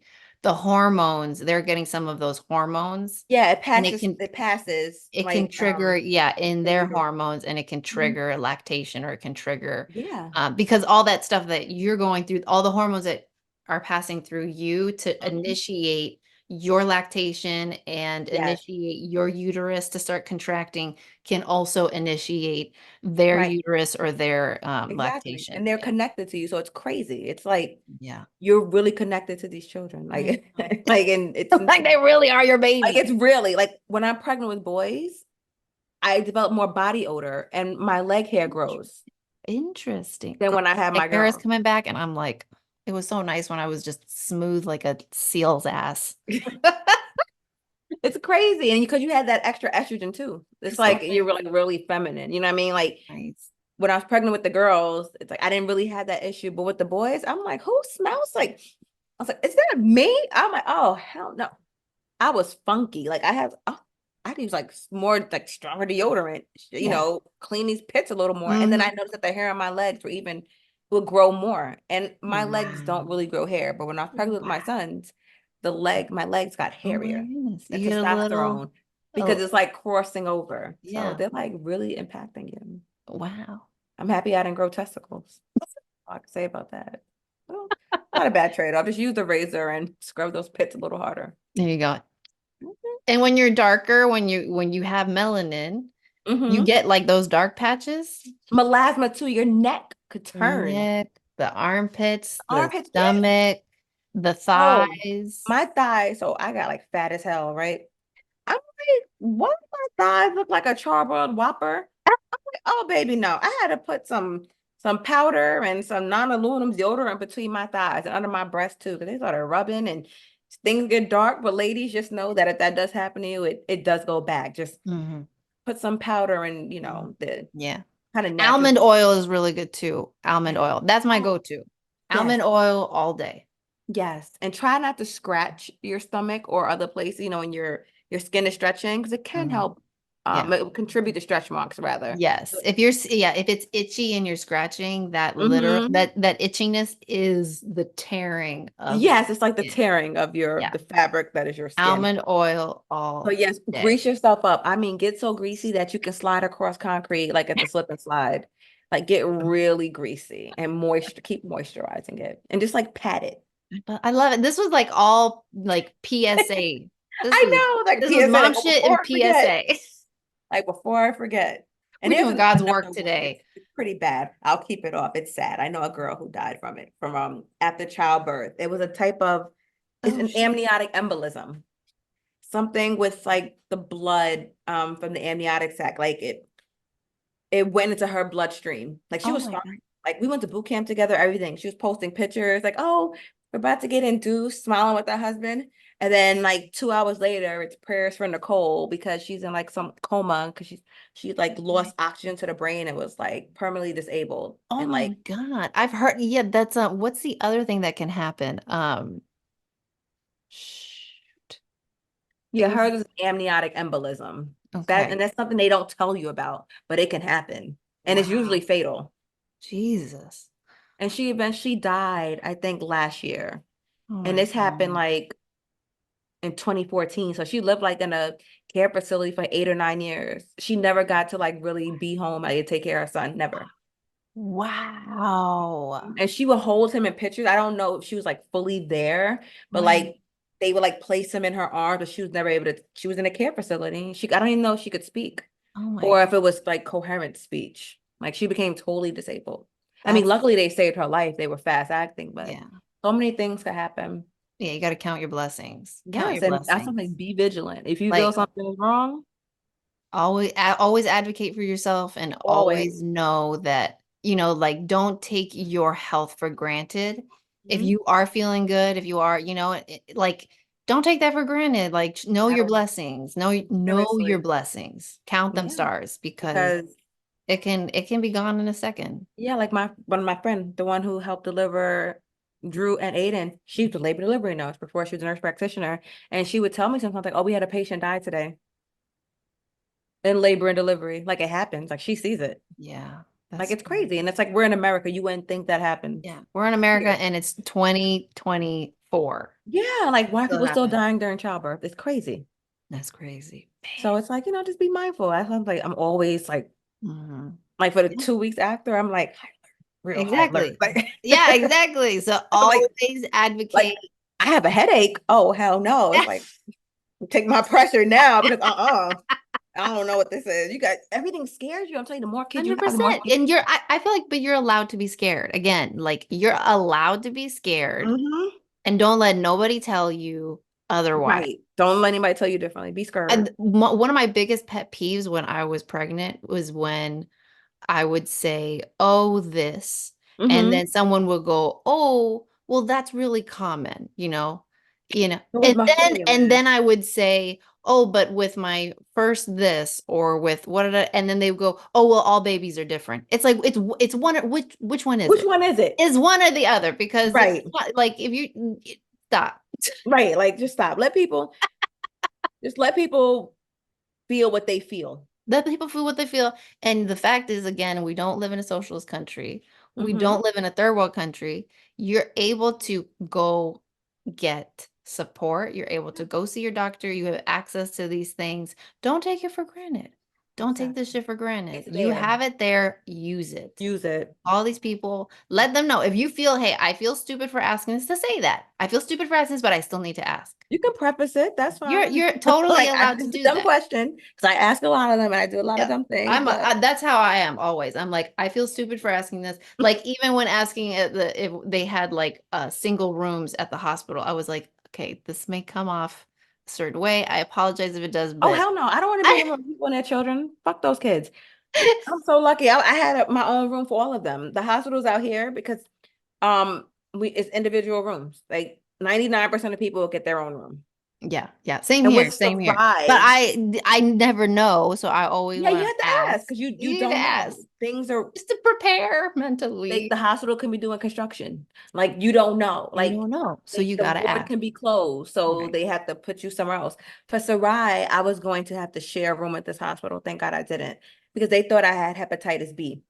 hormones. They're getting some of those hormones Yeah, and it can it passes it can like trigger, yeah, in the their uterus. hormones, and it can Mhm. trigger lactation, or it can trigger Yeah. because all that stuff that you're going through, all the hormones that are passing through you to Mhm. initiate your lactation and Yes. initiate your uterus to start contracting can also initiate their Right. uterus or their Exactly. lactation. And they're Yeah. connected to you. So it's crazy. It's like Yeah. you're really connected to these children. I Like, know. like, and it's Like they really are your like baby. it's really like when I'm pregnant with boys, I develop more body odor and my leg hair grows Interesting. than Girl, when I have my my hair is girls. coming back, and I'm like, it was so nice when I was just smooth like a seal's ass. It's crazy. And because you had that extra estrogen too. It's It's so like you're nice. really feminine. You know what I mean? Like Nice. when I was pregnant with the girls, it's like I didn't really have that issue. But with the boys, I'm like, who smells like? I was like, is that me? I'm like, oh hell no. I was funky. Like I use like more like stronger deodorant, Yeah. clean these pits a little more. And then I Hmm. noticed that the hair on my legs would grow more. And my legs don't Wow. really grow hair, but when I was pregnant with my Wow. sons, my legs got Oh my hairier, goodness. the You get a little, testosterone, because oh, it's like crossing over. So yeah. they're like really impacting you. Wow. I'm happy I didn't grow testicles. All I can say about that. Well, not a bad trade-off. Just use the razor and scrub those pits a little harder. There you go. And when you're darker, when you have melanin, you Mm-hmm. get like those dark patches. Melasma too, your neck could turn. Neck, the armpits, the Armpits, yes. stomach, the Oh, thighs. my thighs. So I got like fat as hell, right? I'm like, what? My thighs look like a charbroiled Whopper. I'm like, oh baby, no. I had to put some powder and some non-aluminum deodorant between my thighs and under my breast too, because they started rubbing and things get dark. But ladies, just know that if that does happen to you, it does go back. Just Hmm. put some powder and the Yeah. kind of natural. Almond oil is really good too. Almond Yes. oil. That's my Oh, go-to. yes. Almond oil all day. Yes, and try not to scratch your stomach or other places, when your skin is stretching, because it can Mhm. help. Yeah. It will contribute to stretch marks rather. Yes. If it's itchy and you're scratching, Mm-hmm. that itchiness is the tearing of your Yes, it's like the skin. tearing of Yeah. the fabric that is your skin. Almond oil So all yes, day. grease yourself up. I mean, get so greasy that you can slide across concrete like at the slip and slide. Like get really greasy and keep moisturizing it, and just like pat it. But I love it. This was like all like PSA. This I was know, like this was PSA, mom like shit before and I forget. PSA. Like before I forget. And We're here's doing God's work another one. today. It's pretty bad. I'll keep it off. It's sad. I know a girl who died from it, from after childbirth. It was a type of it's Oh an shit. amniotic embolism. Something with like the blood from the amniotic sac. Like it went into her bloodstream. Like she Oh was my fine. God. Like we went to boot camp together, everything. She was posting pictures, like, oh, we're about to get induced, smiling with her husband. And then like 2 hours later, it's prayers for Nicole because she's in like some coma because she like lost oxygen to the brain and was like permanently disabled. Oh And my like, God. I've heard, yeah, that's what's the other thing that can happen? Shoot. It yeah, was hers is amniotic embolism. okay. That's something they don't tell you about, but it can happen. And it's Wow. usually fatal. Jesus. And she eventually died, I think, last year. Oh And my this happened God. like in 2014. So she lived like in a care facility for 8 or 9 years. She never got to like really be home. I take care of her son, never. Wow. And she would hold him in pictures. I don't know if she was like fully there, but Right. like they would like place him in her arms, but she was never able to. She was in a care facility. I don't even know if she could speak Oh my or God. if it was like coherent speech. Like she became totally disabled. I mean, That's, luckily they saved her life. They were fast acting, but yeah. so many things could happen. Yeah, you got to count your blessings. Count Yes, your and that's blessings. something. Be vigilant. If you feel Like something is wrong, always advocate for yourself and always. always know that, like don't take your health for granted. If Mhm. you are feeling good, if you are, like don't take that for granted. Like know At your all. blessings. Know your Seriously. blessings. Count them Yeah, stars because because it can be gone in a second. yeah, like my one of my friend, the one who helped deliver Drew and Aiden, she was a labor delivery nurse before she was a nurse practitioner, and she would tell me something like, "Oh, we had a patient die today in labor and delivery." Like it happens, like she sees it. Yeah, Like that's it's crazy, and it's like we're in America. You wouldn't think that happens yeah. We're in America here. and it's 2024. Yeah, like why are Still people still happen. dying during childbirth? It's crazy. That's crazy. So it's like, just be mindful. I'm like, I'm always Mhm. like for the Yeah, 2 weeks after, I'm like real high alert. exactly. Yeah, exactly. So I'm always like advocate. I have a headache. Oh hell no. It's like take my pressure now because I don't know what this is. You got everything scares you. I'm telling you, the more kids you have, the more 100%. scared. And I feel like, but you're allowed to be scared. Again, like you're allowed to be scared Hmm. and don't let nobody tell you otherwise. Right. Don't let anybody tell you differently. Be scared. And one of my biggest pet peeves when I was pregnant was when I would say, oh, this. And Hmm. then someone would go, oh, well, that's really common, It was And my then formula. I would say, oh, but with my first this or with what did I, and then they would go, oh, well, all babies are different. It's like it's one which one is Which it? one is it? Is one or the other? Because if Right. like if you stop. Right. Like just stop. Let people feel what they feel. Let people feel what they feel. And the fact is, again, we don't live in a socialist country. We Hmm. don't live in a third world country. You're able to go get support. You're able to go see your doctor. You have access to these things. Don't take it for granted. Don't take this Exactly. shit for granted. It's You there. have it there, use it. Use it. All these people, let them know. If you feel, hey, I feel stupid for asking this, to say that. I feel stupid for asking this, but I still need to ask. You can preface it. That's fine. You're totally Like allowed to it's a do dumb that. question because I ask a lot of them and I do a lot of Yeah. dumb things, but That's how I am always. I'm like, I feel stupid for asking this. Like even when asking if they had like single rooms at the hospital, I was like, okay, this may come off a certain way. I apologize if it does, oh but hell no, I don't want to be I, in with people and their children. Fuck those kids. I'm so lucky. I had my own room for all of them. The hospitals out here because it's individual rooms. Like 99% of people get their own room. yeah, same And here, with same here. But Survive, I never know, so I always yeah, you want have to to ask ask. because you You need to don't ask know. Things are just to prepare like mentally. the hospital can be doing construction. Like you don't know. You Like don't know, so you the gotta ward ask. can be closed, so Right. they have to put you somewhere else. For Sarai, I was going to have to share a room at this hospital. Thank God I didn't, because they thought I had hepatitis B.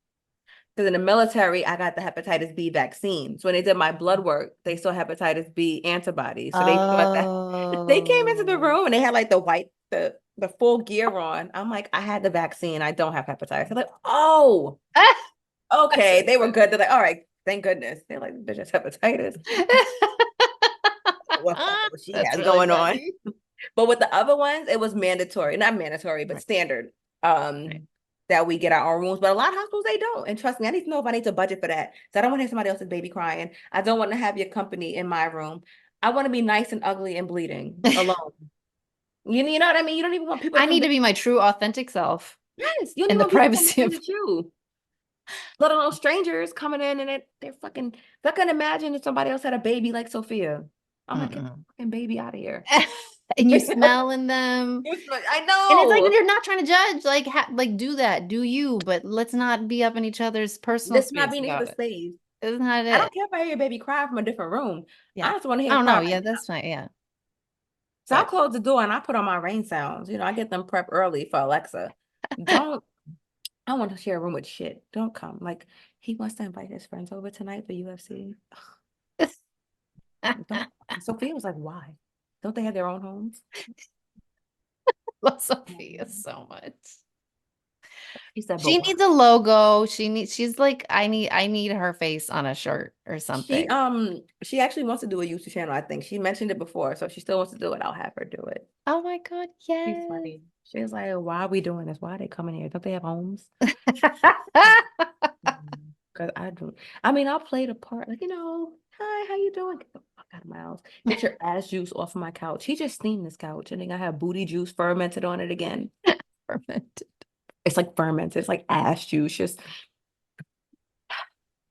Because in the military, I got the hepatitis B vaccine. So when they did my blood work, they saw hepatitis B antibodies. So they thought that they came into the Oh. room and they had like the full gear on. I'm like, I had the vaccine. I don't have hepatitis. They're like, oh, That's okay. so They were good. funny. They're like, all right, thank goodness. They're like, bitch, it's hepatitis. What the hell she That's has really going on? funny. But with the other ones, it was mandatory, not mandatory, but Right, standard. right. That we get our own rooms. But a lot of hospitals they don't. And trust me, I need to know if I need to budget for that. So I don't want to hear somebody else's baby crying. I don't want to have your company in my room. I want to be nice and ugly and bleeding alone. You know what I mean? You don't even want people to I come need to visit. be my true authentic self Yes, you don't in even the want people to come privacy of visit you. Let alone strangers coming in and they're fucking. I can imagine if somebody else had a baby like Sophia. I'm like, get the fucking baby out of here. And you smelling them. I And it's like know. you're not trying to judge, like do that, do you, but let's not be up in each other's personal This not space being able about to it. slave. Isn't that I don't it? care if I hear your baby cry from a different room. I Yeah. just want to hear Oh it no, cry yeah, right now. that's fine. Yeah. So I'll But close the door and I put on my rain sounds. I get them prep early for Alexa. Don't I want to share a room with shit. Don't come. Like he wants to invite his friends over tonight for UFC. Don't. Sophia was like, why? Don't they have their own homes? love Sophia so much. He said, but She why? needs a logo. She's like, I need her face on a shirt or She something. she actually wants to do a YouTube channel, I think. She mentioned it before, so if she still wants to do it, I'll have her do it. Oh my God, She's yes. funny. She was like, why are we doing this? Why are they coming here? Don't they have homes? Because I do. I mean, I'll play the part, like, hi, how you doing? Get the fuck out of my house. Get your ass juice off of my couch. He just steamed this couch, and then I have booty juice fermented on it again. Fermented. It's like fermented. It's like ass juice. Just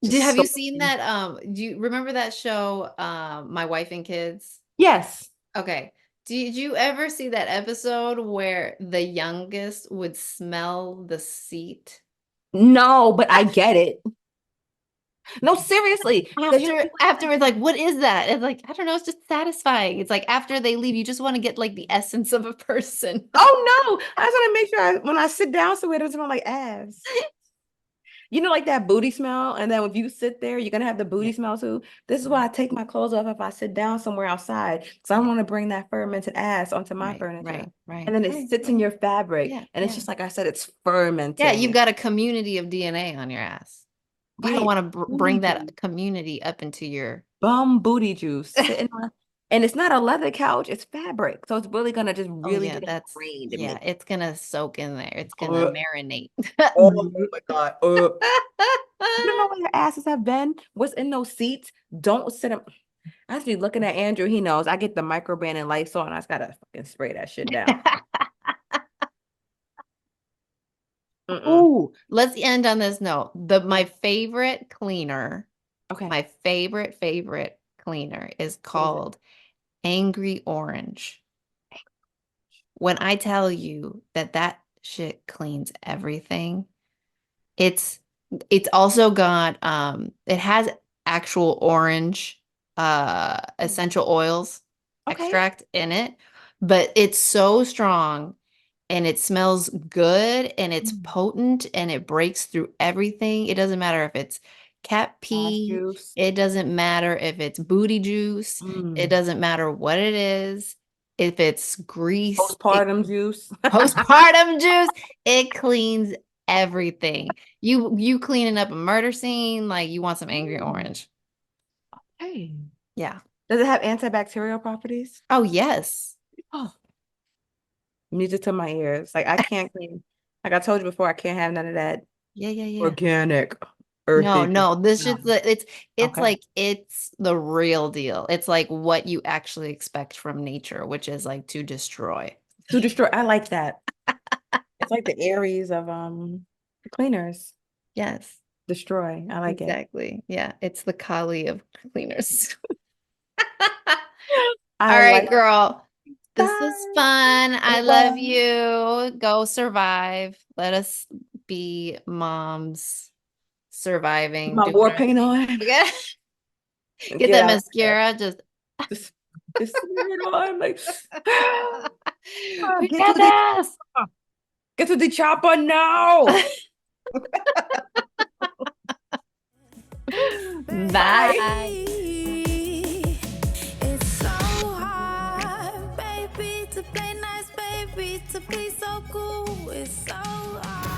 Have so you seen that? Do you remember that show, My Wife and Kids? yes. Okay. Did you ever see that episode where the youngest would smell the seat? No, but I get it. No, seriously. 'Cause After it's like, what is that? It's like, I don't know, it's just satisfying. It's like after they leave, you just want to get like the essence of a person. oh no, I just want to make sure when I sit down somewhere, it doesn't smell like ass. Like that booty smell, and then if you sit there, you're gonna have the booty smell too. This is why I take my clothes off if I sit down somewhere outside, because I don't want to bring that fermented ass onto my furniture. Right. And then it sits in your fabric, and it's just like I said, it's fermenting. Yeah, you've got a community of DNA on your ass. You don't want to bring that community up into your bum booty juice sitting on, and it's not a leather couch, it's fabric, so it's really gonna just really get ingrained in me. It's gonna soak in there. It's gonna marinate. Oh my God. You don't know where your asses have been? What's in those seats? Don't sit them. I have to be looking at Andrew. He knows. I get the microban and Lysol, and I just gotta fucking spray that shit down. Ooh, let's end on this note. My favorite cleaner, Okay. my favorite cleaner is called Angry Orange. When I tell you that shit cleans everything, it's also got it has actual orange essential oils extract in it, but it's so strong and it smells good and it's potent and it breaks through everything. It doesn't matter if it's cat pee, it doesn't matter if it's booty juice, it doesn't matter what it is. If it's grease, postpartum juice, it cleans everything. You cleaning up a murder scene, like you want some Angry Orange. Hey. Yeah. Does it have antibacterial properties? Oh, yes. Oh. Music to my ears. Like I can't clean. Like I told you before, I can't have none of that. Yeah. Organic. Earthy. No, this shit's it's like it's the real deal. It's like what you actually expect from nature, which is like to destroy. To destroy. I like that. It's like the Aries of cleaners. Yes. Destroy. I like it. Exactly. Yeah. It's the Kali of cleaners. All right, girl. This was fun. I love was. you. Go survive. Let us be moms surviving. My war paint on. Get that mascara. Just stick it on. Like, get to the chopper now. Bye. It's so hard, baby, to play nice, baby, to be so cool. It's so hard.